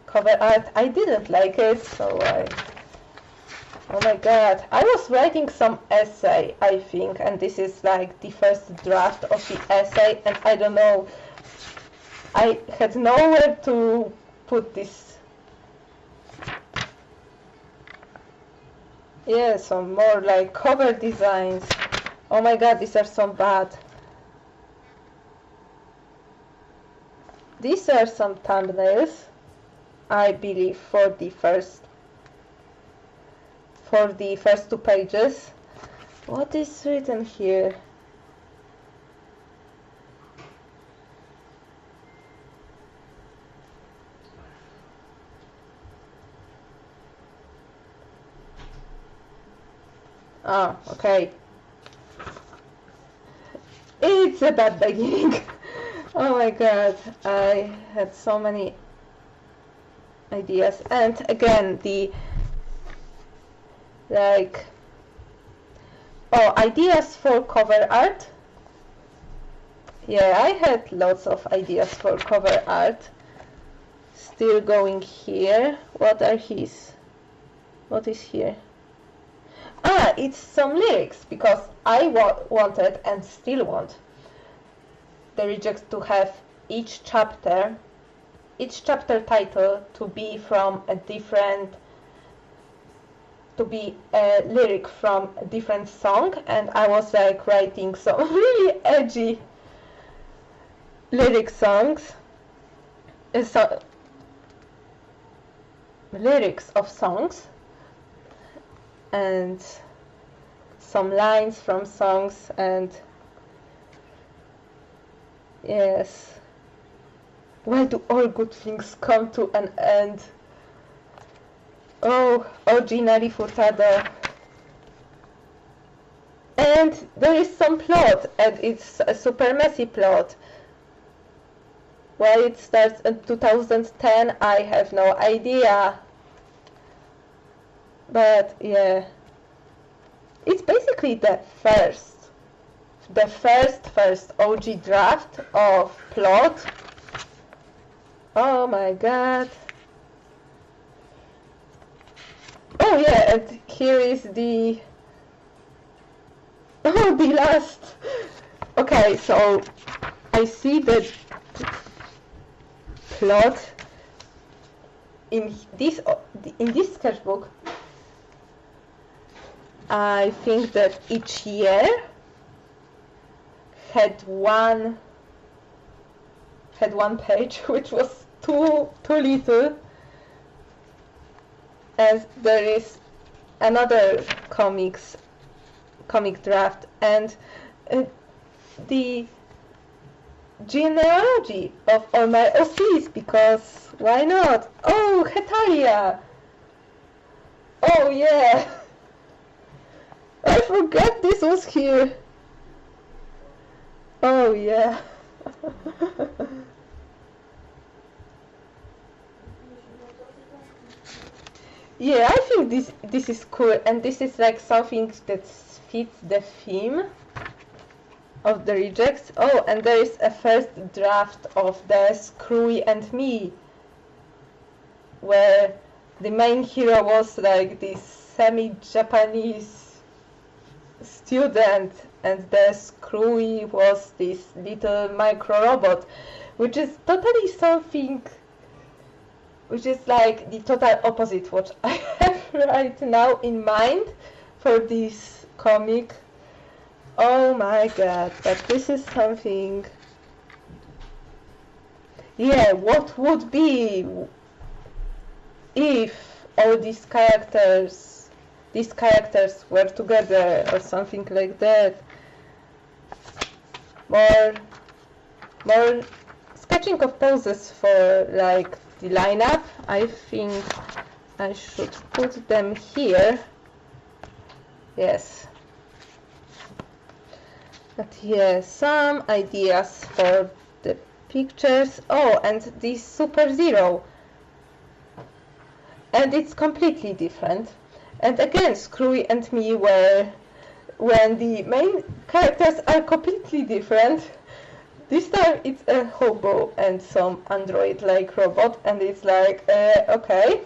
cover art, I didn't like it, so oh my god, I was writing some essay, I think, and this is like the first draft of the essay, and I don't know, I had nowhere to put this. Yeah, some more like cover designs. Oh my god, these are so bad. These are some thumbnails, I believe, for the first 2 pages. What is written here? Ah, okay. It's a bad beginning. Oh my god, I had so many ideas. And again, ideas for cover art. Yeah, I had lots of ideas for cover art. Still going here. What are his? What is here? Ah, it's some lyrics, because I wanted and still want theREJECTS to have each chapter title to be from a different, to be a lyric from a different song, and I was like writing some really edgy lyric songs, lyrics of songs, and some lines from songs, and yes, why do all good things come to an end? Oh, originally furtado. And there is some plot, and it's a super messy plot. Why it starts in 2010, I have no idea. But yeah, it's basically the first OG draft of plot. Oh my god. Oh yeah, and here is the last. Okay, so I see the plot in this sketchbook. I think that each year had one page, which was too little, and there is another comic draft, and the genealogy of all my OCs, because why not? Oh, Hetalia! Oh yeah! I forgot this was here. Oh yeah. Yeah, I think this is cool, and this is like something that fits the theme of the rejects. Oh, and there is a first draft of the Screwy and Me, where the main hero was like this semi-Japanese student, and the Screwy was this little micro-robot, which is totally something which is like the total opposite what I have right now in mind for this comic. Oh my god, but this is something. Yeah, what would be if all these characters were together or something like that. More sketching of poses for like the lineup. I think I should put them here. Yes. But yeah, some ideas for the pictures. Oh, and this Super Zero. And it's completely different. And again, Screwy and Me were when the main characters are completely different. This time it's a hobo and some android-like robot, and it's like, okay.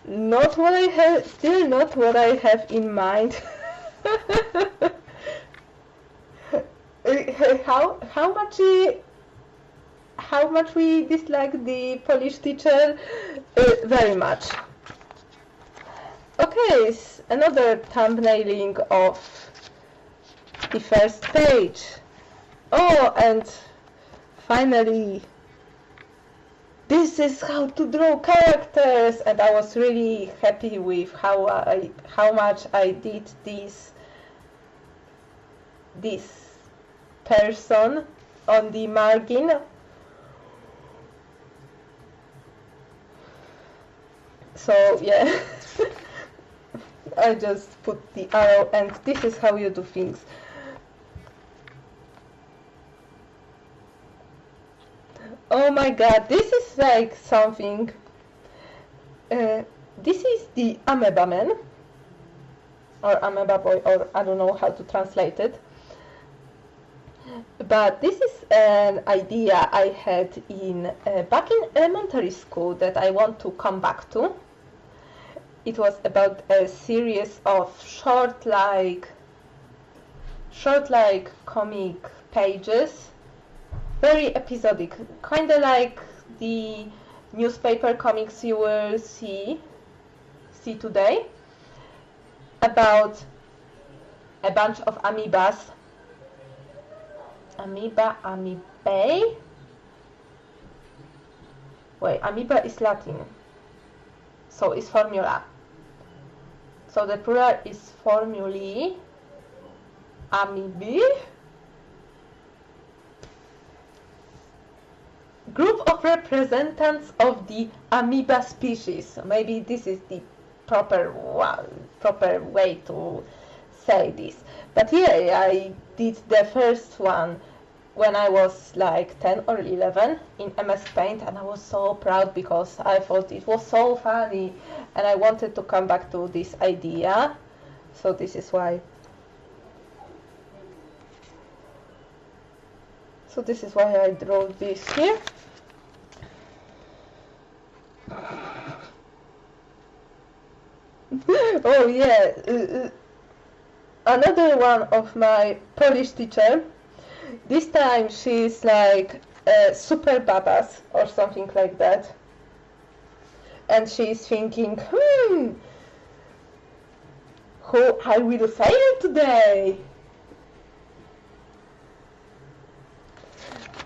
Not what I have, still not what I have in mind. How much we dislike the Polish teacher? Very much. Okay, another thumbnailing of the first page. Oh, and finally, this is how to draw characters, and I was really happy with how much I did this person on the margin. So yeah, I just put the arrow, and this is how you do things. Oh my god, this is like something. This is the Amoeba Man, or Amoeba Boy, or I don't know how to translate it. But this is an idea I had in back in elementary school that I want to come back to. It was about a series of short like comic pages, very episodic, kind of like the newspaper comics you will see today, about a bunch of amoebas. Amoebae? Wait, amoeba is Latin, so it's formula. So the plural is formulae, amoebae. Group of representatives of the amoeba species. So maybe this is the proper way to say this. But yeah, I did the first one when I was like 10 or 11 in MS Paint, and I was so proud because I thought it was so funny and I wanted to come back to this idea. So this is why. So this is why I drew this here. Oh yeah, another one of my Polish teacher. This time she's like a super badass or something like that. And she's thinking, who I will fail today.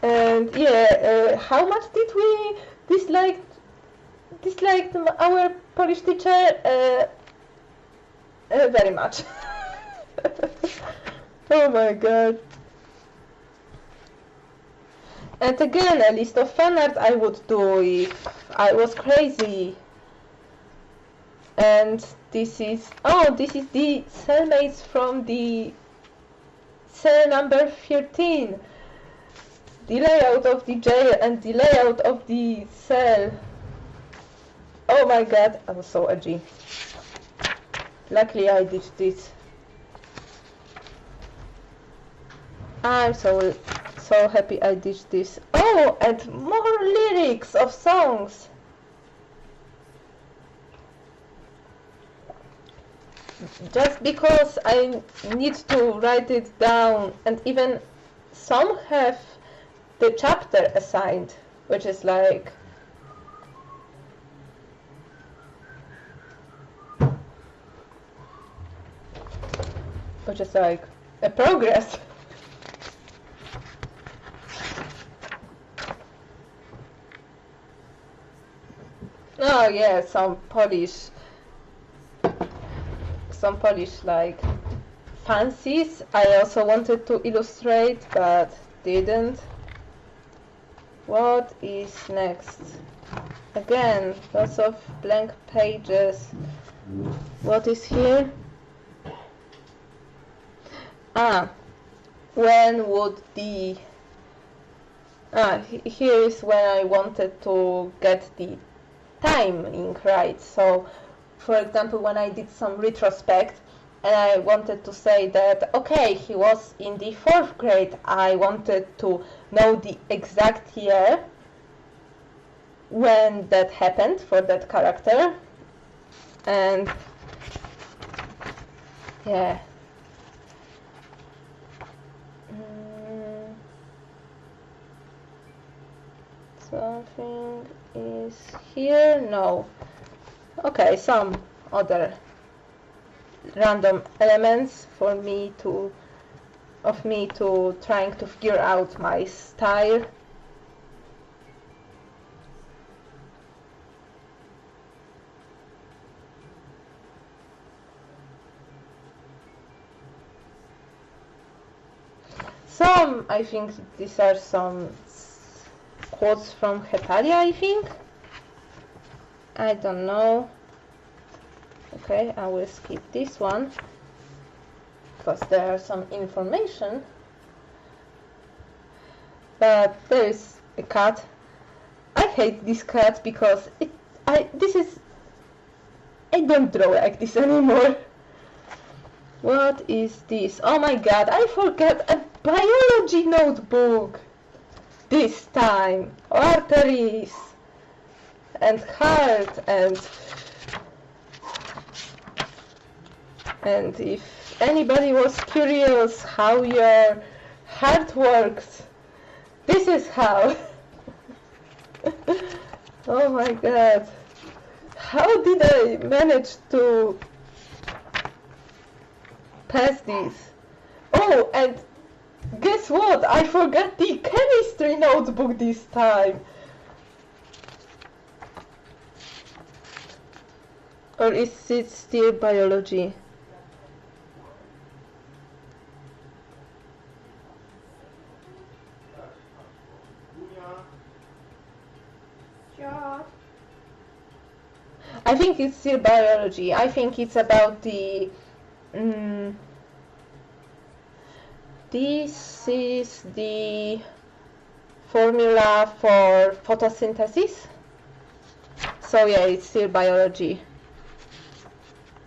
And yeah, how much did we dislike our Polish teacher? Very much. Oh my god. And again, a list of fan art I would do if I was crazy. And this is, oh, this is the cellmates from the cell number 13. The layout of the jail and the layout of the cell. Oh my god, I was so edgy. Luckily I did this. I'm so happy I did this. Oh, and more lyrics of songs. Just because I need to write it down, and even some have the chapter assigned, which is like a progress. Oh yeah, some Polish like fancies I also wanted to illustrate but didn't. What is next? Again, lots of blank pages. What is here? When would the... here is when I wanted to get the timing right. So, for example, when I did some retrospect and I wanted to say that, okay, he was in the 4th grade, I wanted to know the exact year when that happened for that character. And yeah. Something is here? No. Okay, some other random elements for me to trying to figure out my style. Some, I think these are some quotes from Hetalia, I think. I don't know. Okay, I will skip this one because there are some information. But there is a cat. I hate this cat because I don't draw like this anymore. What is this? Oh my god, I forgot a biology notebook this time. Arteries and heart and if anybody was curious how your heart works, this is how. Oh my god, how did I manage to pass this? Oh, and guess what? I forgot the chemistry notebook this time. Or is it still biology? I think it's still biology. I think it's about the... this is the formula for photosynthesis. So yeah, it's still biology.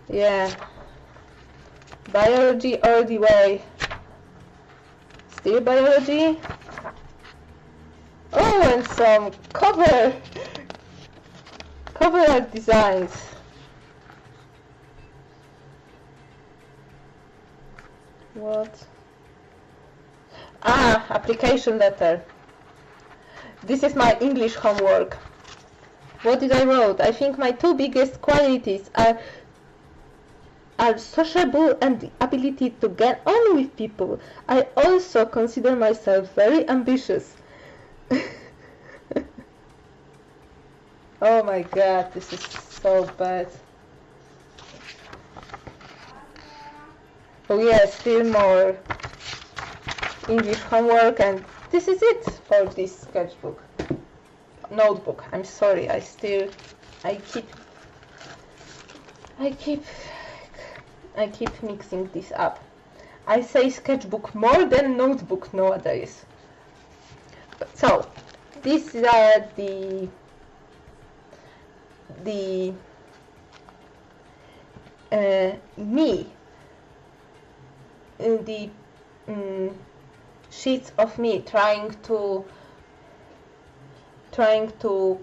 Yeah. Biology all the way. Still biology. Oh, and some cover art designs. What? Application letter. This is my English homework. What did I wrote? I think my 2 biggest qualities are sociable and the ability to get on with people. I also consider myself very ambitious. Oh my god, this is so bad. Oh yeah, still more English homework, and this is it for this sketchbook. Notebook, I'm sorry, I keep I keep mixing this up. I say sketchbook more than notebook nowadays. So these are the sheets of me trying to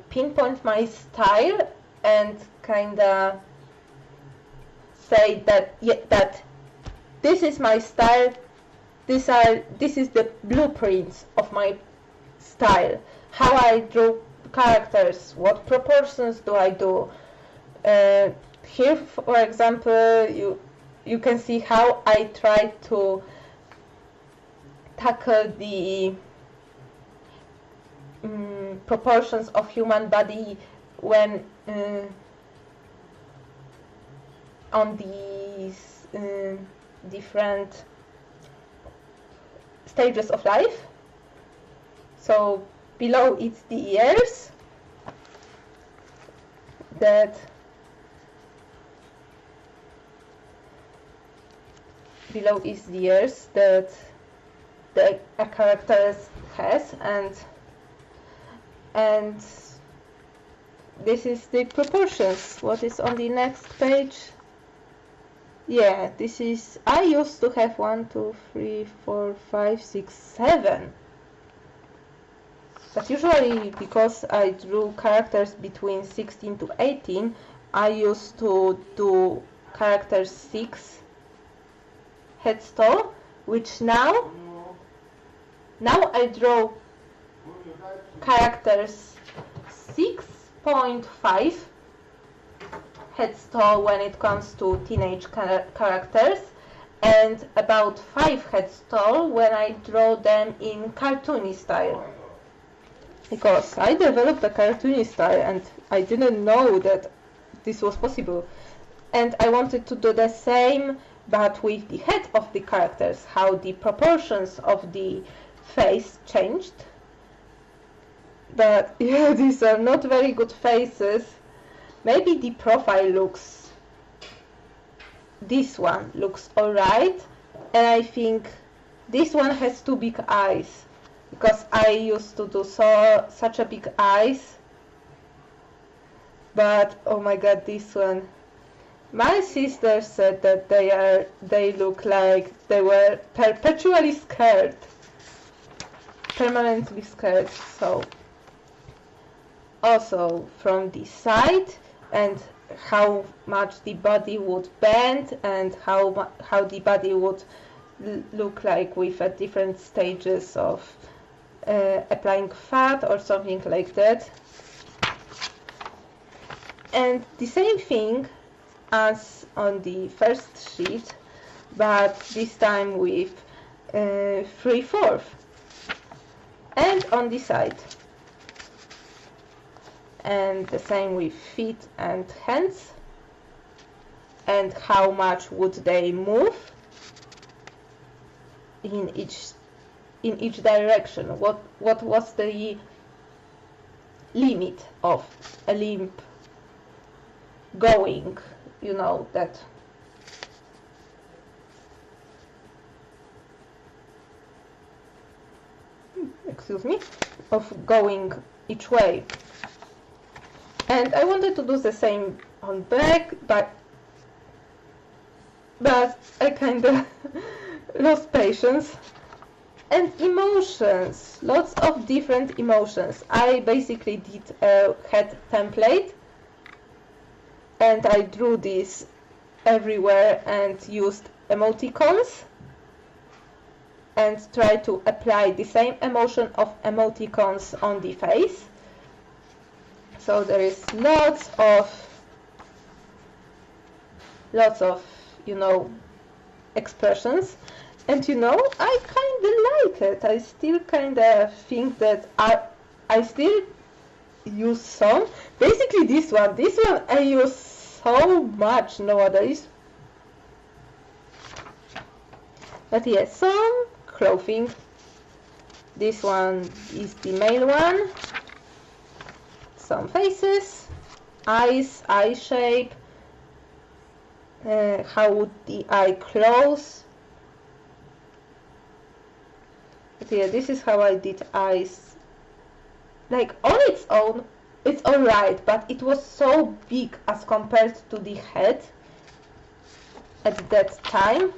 pinpoint my style and kinda say that that this is my style. This is the blueprints of my style. How I draw characters. What proportions do I do? Here, for example, you can see how I try to tackle the proportions of human body when on these different stages of life. So below it's the ears that the character has, and this is the proportions. What is on the next page? Yeah, this is, I used to have 1, 2, 3, 4, 5, 6, 7. But usually, because I drew characters between 16 to 18, I used to do characters 6 heads tall, which now I draw characters 6.5 heads tall when it comes to teenage characters, and about 5 heads tall when I draw them in cartoony style. Because I developed a cartoony style and I didn't know that this was possible. And I wanted to do the same, but with the head of the characters, how the proportions of the face changed. But yeah, these are not very good faces. Maybe the profile looks, this one looks alright, and I think this one has too big eyes, because I used to do such a big eyes. But oh my god, this one, my sister said that they look like they were perpetually scared, permanently scared. So also from the side, and how much the body would bend, and how the body would look like with different stages of applying fat or something like that. And the same thing as on the first sheet, but this time with 3/4, and on the side. And the same with feet and hands, and how much would they move in each direction. What was the limit of a limb going, you know, that excuse me, of going each way. And I wanted to do the same on back, but I kinda lost patience. And emotions, lots of different emotions. I basically did a head template, and I drew this everywhere and used emoticons and tried to apply the same emotion of emoticons on the face. So there is lots of, you know, expressions, and you know, I kind of like it. I still kind of think that I still use some. Basically this one I use so much nowadays. But yes, some clothing. This one is the male one. Some faces, eyes, eye shape, how would the eye close. But yeah, this is how I did eyes. Like on its own, it's alright, but it was so big as compared to the head at that time.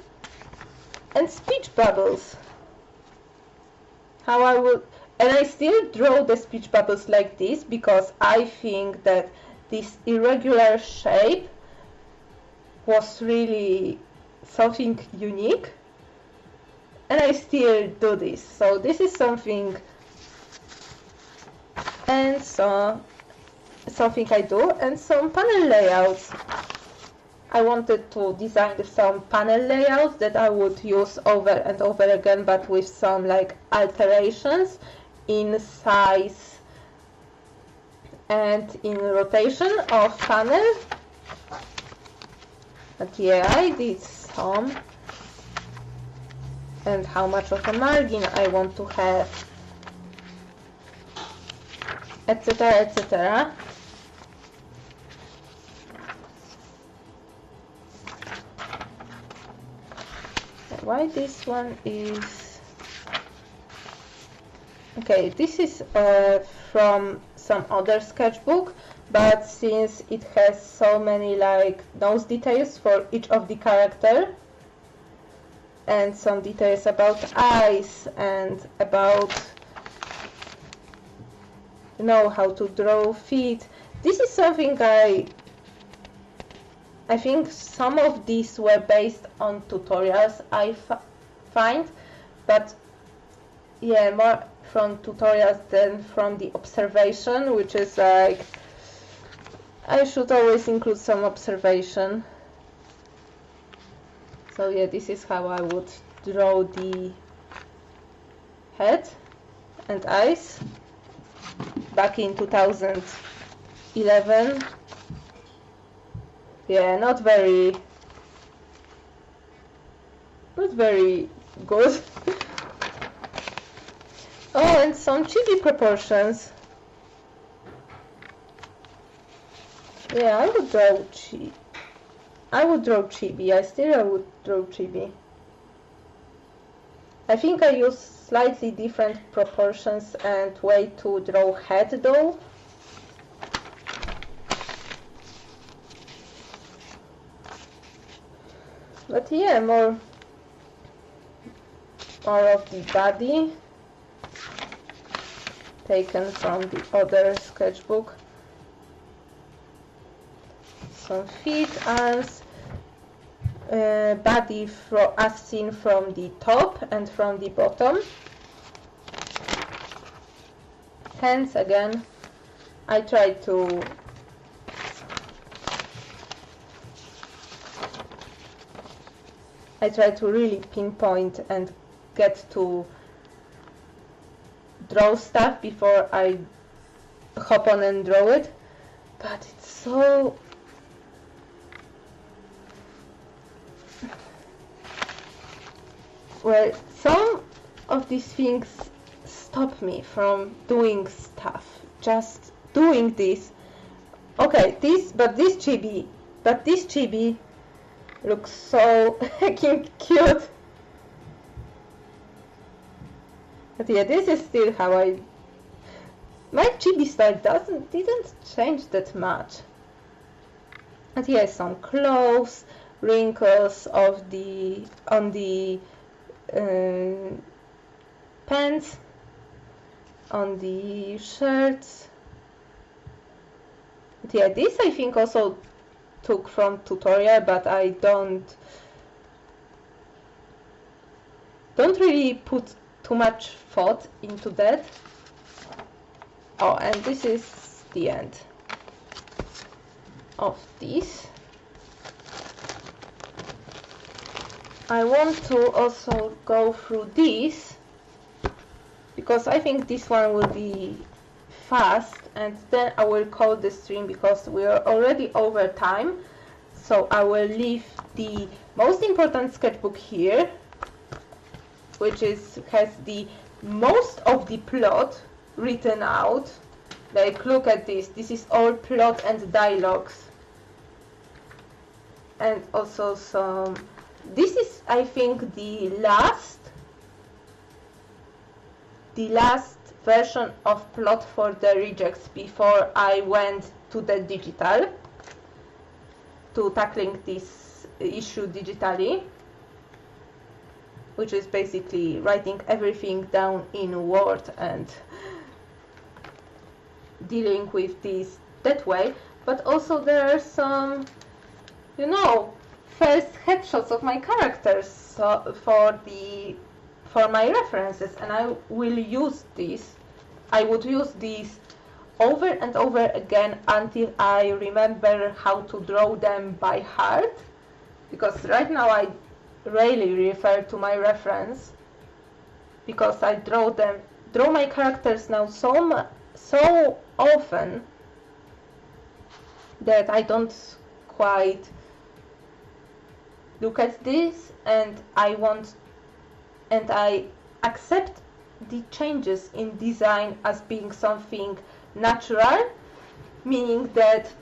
And speech bubbles. How I would, and I still draw the speech bubbles like this because I think that this irregular shape was really something unique, and I still do this. So this is something, and so something I do, and some panel layouts. I wanted to design some panel layouts that I would use over and over again, but with some like alterations in size and in rotation of panel. But yeah, I did some, and how much of a margin I want to have, etc, etc. Why this one is okay? This is from some other sketchbook, but since it has so many like nose details for each of the character and some details about eyes and about, you know, how to draw feet, this is something I think some of these were based on tutorials I find, but yeah, more from tutorials than from the observation, which is like, I should always include some observation. So yeah, this is how I would draw the head and eyes back in 2011. Yeah, not very good. Oh, and some chibi proportions. Yeah, I would draw chibi. I would draw chibi. I think I use slightly different proportions and way to draw head though. But yeah, more of the body taken from the other sketchbook. Some feet, arms, body as seen from the top and from the bottom. Hands again. I try to really pinpoint and get to draw stuff before I hop on and draw it, but it's so... Well, some of these things stop me from doing stuff, just doing this. Okay, this chibi looks so heckin' cute. But yeah, this is still how my chibi style didn't change that much. But yeah, some clothes, wrinkles on the pants, on the shirts. But yeah, this I think also took from tutorial, but I don't really put too much thought into that. Oh, and this is the end of this. I want to also go through this because I think this one will be fast, and then I will call the stream because we are already over time. So I will leave the most important sketchbook here, which has the most of the plot written out. Like, look at this. This is all plot and dialogues. and also some. This is, I think, the last version of plot for the rejects before I went to the digital, to tackling this issue digitally, which is basically writing everything down in Word and dealing with this that way. But also there are some, you know, first headshots of my characters, so for my references, and I will use these. I would use these over and over again until I remember how to draw them by heart, because right now I rarely refer to my reference, because I draw my characters now so often that I don't quite look at this, and I accept the changes in design as being something natural, meaning that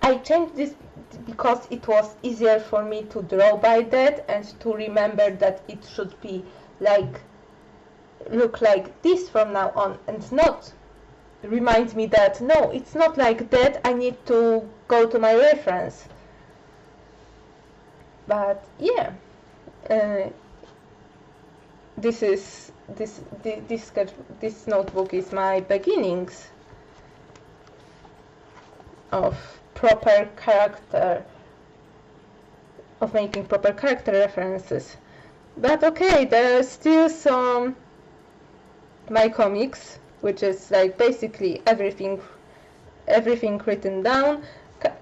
I changed this because it was easier for me to draw by that and to remember that it should be look like this from now on, and not remind me that no, it's not like that, I need to go to my reference. But yeah, this notebook is my beginnings of making proper character references. But okay, there are still some my comics, which is like basically everything written down.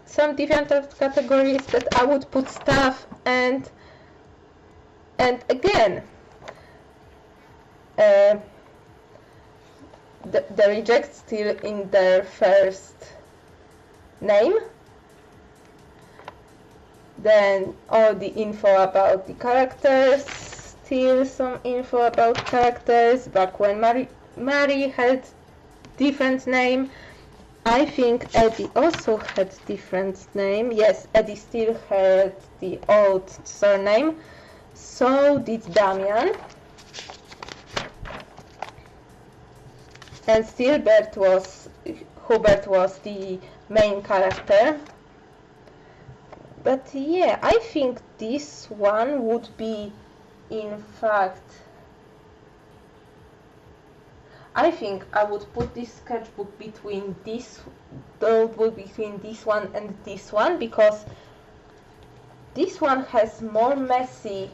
Some DeviantArt categories that I would put stuff, and again the rejects still in their first name, then all the info about the characters, still some info about characters back when Mary had different name. I think Eddie also had different name. Yes, Eddie still had the old surname. So did Damian. And still Hubert was the main character. But yeah, I think this one would be, in fact, I think I would put this sketchbook between this one and this one, because this one has more messy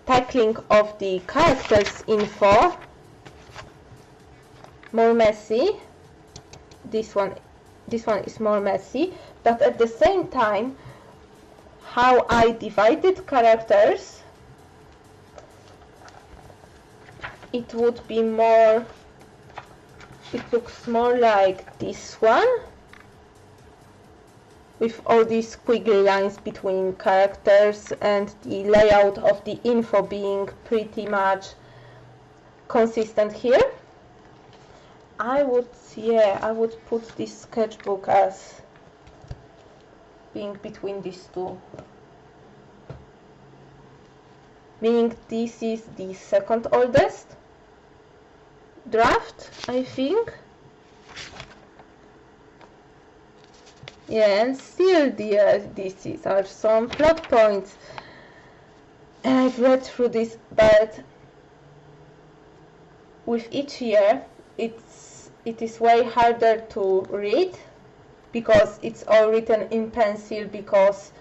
tackling of the characters info, more messy. This one is more messy, but at the same time, how I divided characters, it would be more, it looks more like this one, with all these squiggly lines between characters and the layout of the info being pretty much consistent here. I would put this sketchbook as being between these two, meaning this is the second oldest draft, I think. Yeah, and still these are some plot points. And I've read through this, but with each year it is way harder to read, because it's all written in pencil, because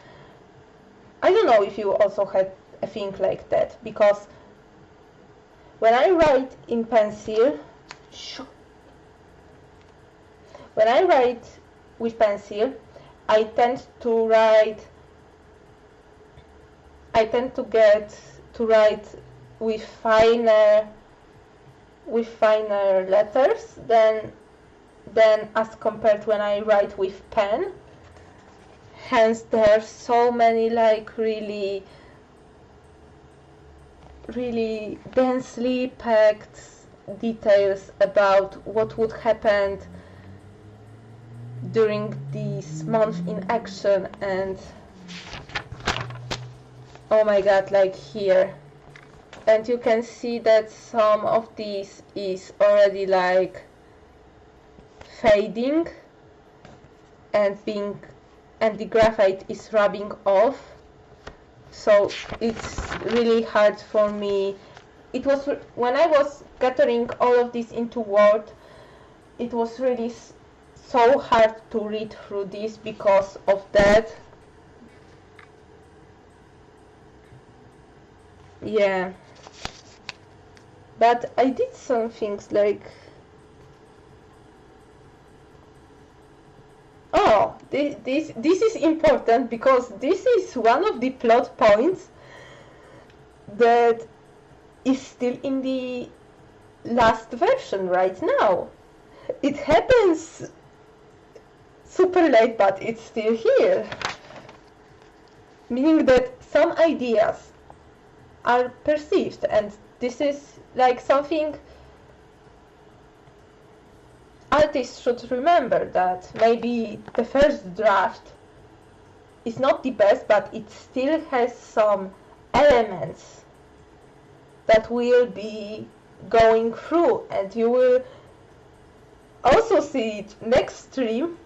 I don't know if you also had a thing like that, because when I write in pencil, when I write with pencil, I tend to write with finer letters than as compared when I write with pen. Hence there are so many really densely packed details about what would happen during this month in action. And oh my god, like here, and you can see that some of this is already like fading and the graphite is rubbing off, so it's really hard for me. It was when I was gathering all of this into Word, it was really so hard to read through this because of that. Yeah, but I did some things like, oh, this is important because this is one of the plot points that is still in the last version right now. It happens super late, but it's still here, meaning that some ideas are perceived, and this is like something artists should remember, that maybe the first draft is not the best, but it still has some elements that will be going through, and you will also see it next stream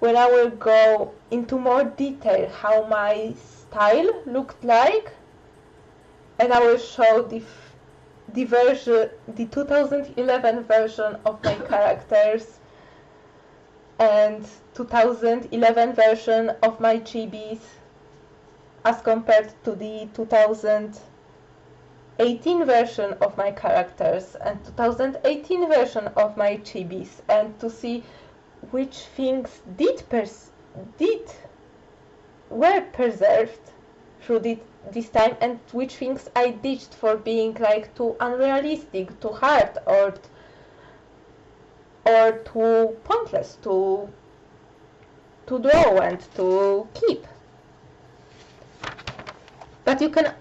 when I will go into more detail how my style looked like, and I will show the 2011 version of my characters and 2011 version of my chibis as compared to the 2018 version of my characters and 2018 version of my chibis, and to see which things were preserved through this time and which things I ditched for being like too unrealistic, too hard, or too pointless to draw and to keep. But you can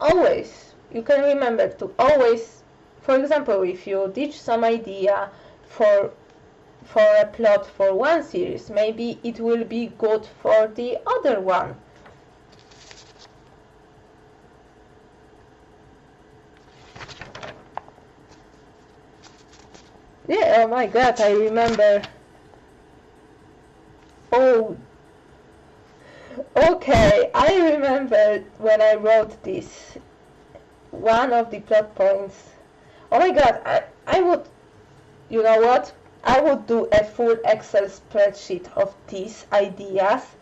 remember to always, for example, if you ditch some idea for a plot for one series, maybe it will be good for the other one. Yeah, oh my god, I remember. Oh, okay, I remember when I wrote this, one of the plot points. Oh my god, I would, you know what? I would do a full Excel spreadsheet of these ideas,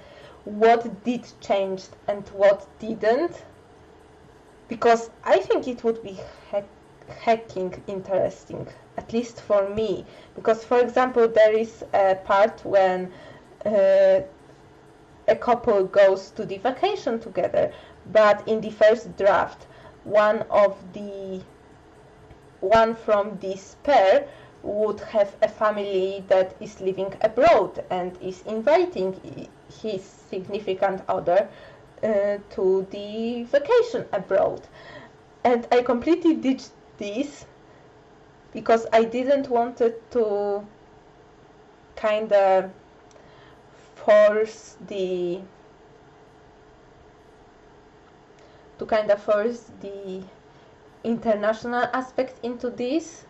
what did change and what didn't, because I think it would be hacking interesting, at least for me, because for example there is a part when a couple goes to the vacation together, but in the first draft one from this pair would have a family that is living abroad and is inviting his significant other to the vacation abroad, and I completely ditched this because I didn't want it to kind of force the international aspect into this.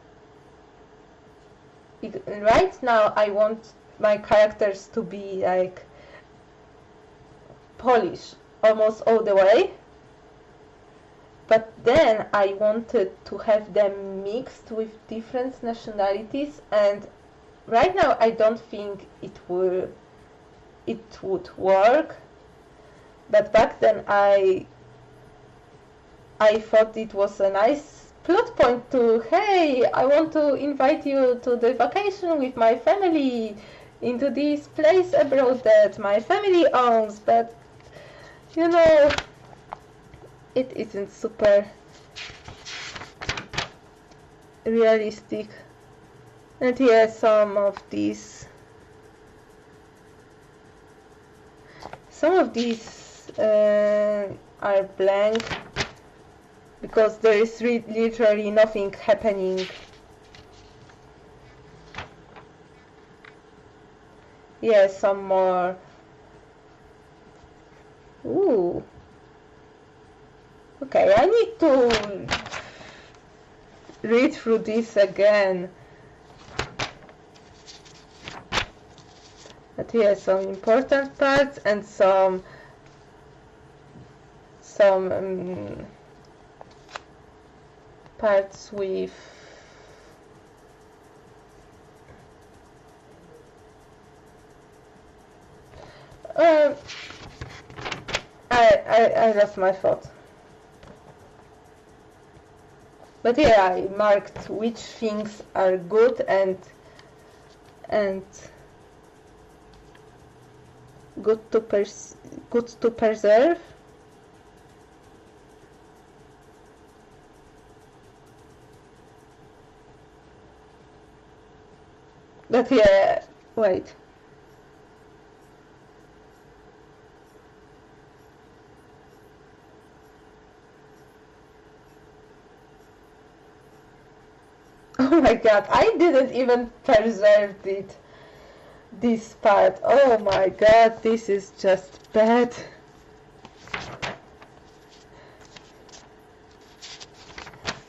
Right now I want my characters to be like Polish almost all the way, but then I wanted to have them mixed with different nationalities, and right now I don't think it would work, but back then I thought it was a nice plot point to, hey, I want to invite you to the vacation with my family into this place abroad that my family owns, but you know, it isn't super realistic. And here some of these are blank because there is literally nothing happening. Yeah, some more. Ooh. Okay, I need to read through this again. But here some important parts and some parts with I lost my thought. But yeah, I marked which things are good and good to preserve. But yeah, wait. Oh my god, I didn't even preserve it. This part. Oh my god, this is just bad.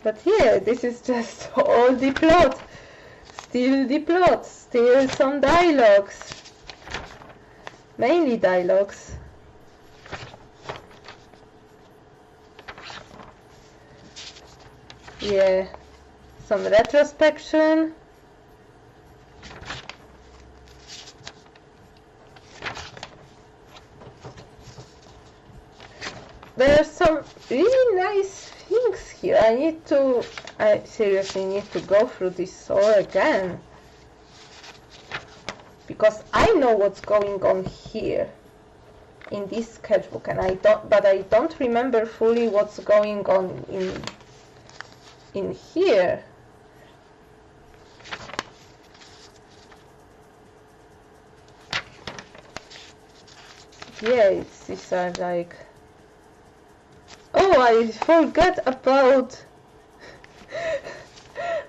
But here, this is just all the plot. Still the plot. Still some dialogues. Mainly dialogues. Yeah. Some retrospection. There are some really nice things here. I seriously need to go through this all again. Because I know what's going on here in this sketchbook, and I don't remember fully what's going on in here. Yeah, these are like... Oh, I forgot about...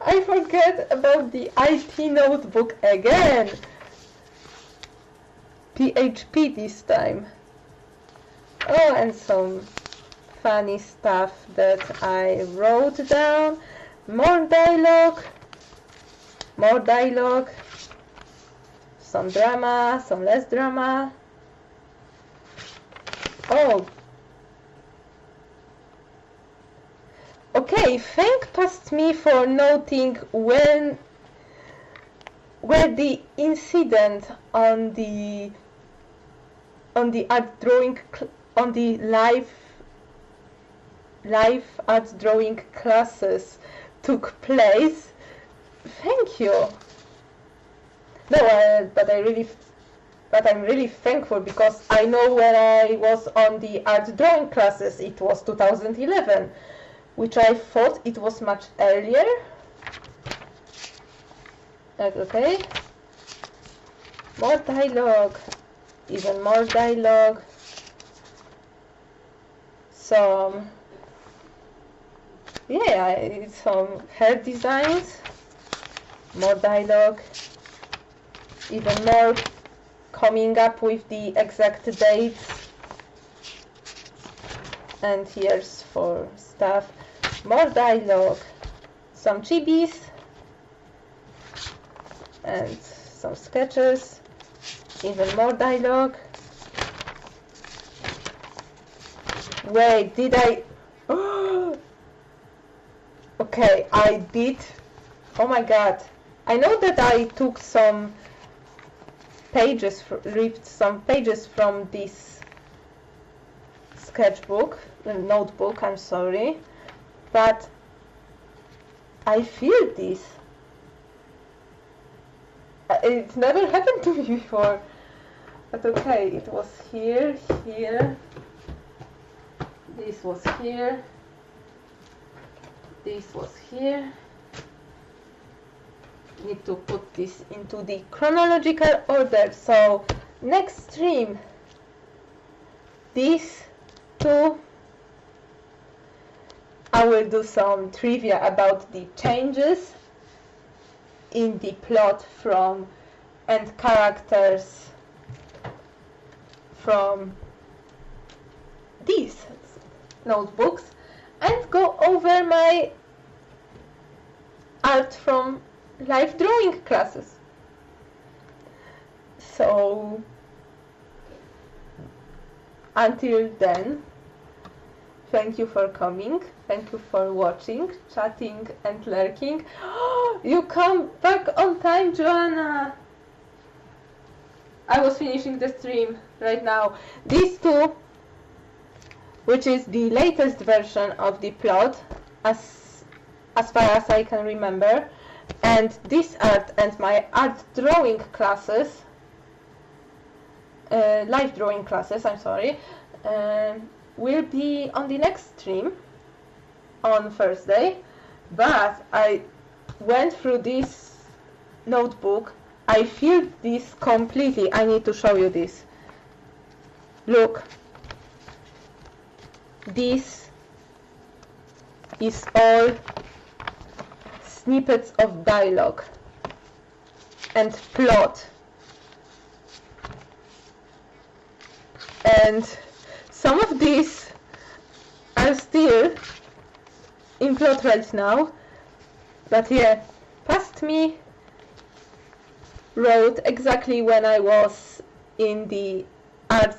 I forget about the IT notebook again. PHP this time. Oh, and some funny stuff that I wrote down. More dialogue. More dialogue. Some drama, some less drama. Oh. Okay, thank past me for noting where the incident on the art drawing on the live art drawing classes took place. Thank you. No, but I'm really thankful because I know when I was on the art drawing classes, it was 2011, which I thought it was much earlier. Okay. More dialogue. Even more dialogue. Some hair designs. More dialogue. Even more coming up with the exact dates. And here's for stuff. More dialogue. Some chibis. And some sketches. Even more dialogue. Wait, did I... Okay, I did. Oh my god. I know that I took some pages, ripped some pages from this sketchbook, notebook, I'm sorry. But I feel this. It never happened to me before. But okay, it was here, here. This was here. This was here. Need to put this into the chronological order. So next stream, these two, I will do some trivia about the changes in the plot from and characters from these notebooks and go over my art from live drawing classes. So until then, thank you for coming, thank you for watching, chatting and lurking. You come back on time, Joanna! I was finishing the stream right now. These two, which is the latest version of the plot, as far as I can remember, and this art and my art drawing classes, live drawing classes, I'm sorry, will be on the next stream on Thursday. But I went through this notebook, I filled this completely. I need to show you this. Look, this is all snippets of dialogue and plot, and some of these are still in plot right now, but yeah, past me wrote exactly when I was in the art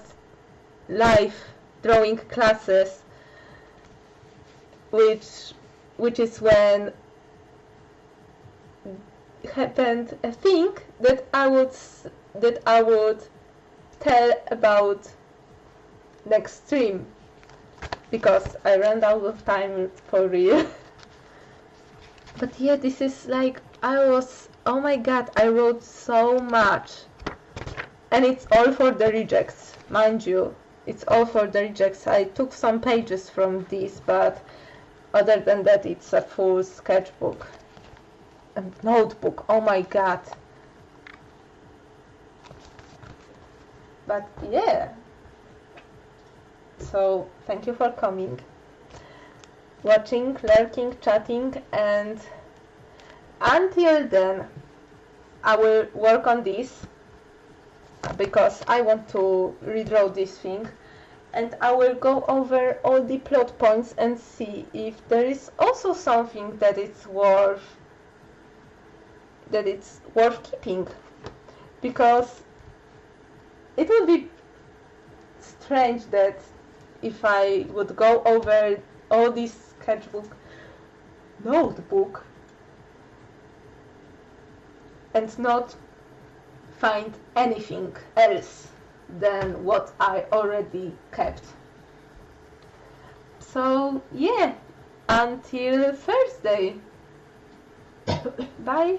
live drawing classes, which is when happened a thing that I would tell about next stream, because I ran out of time for real. But yeah, this is like, oh my god, I wrote so much, and it's all for the rejects, mind you, it's all for the rejects. I took some pages from this, but other than that, it's a full sketchbook and notebook. Oh my god. But yeah, so thank you for coming, watching, lurking, chatting, and until then I will work on this because I want to redraw this thing, and I will go over all the plot points and see if there is also something that it's worth keeping, because it would be strange that if I would go over all this notebook and not find anything else than what I already kept. So yeah, until Thursday. Bye.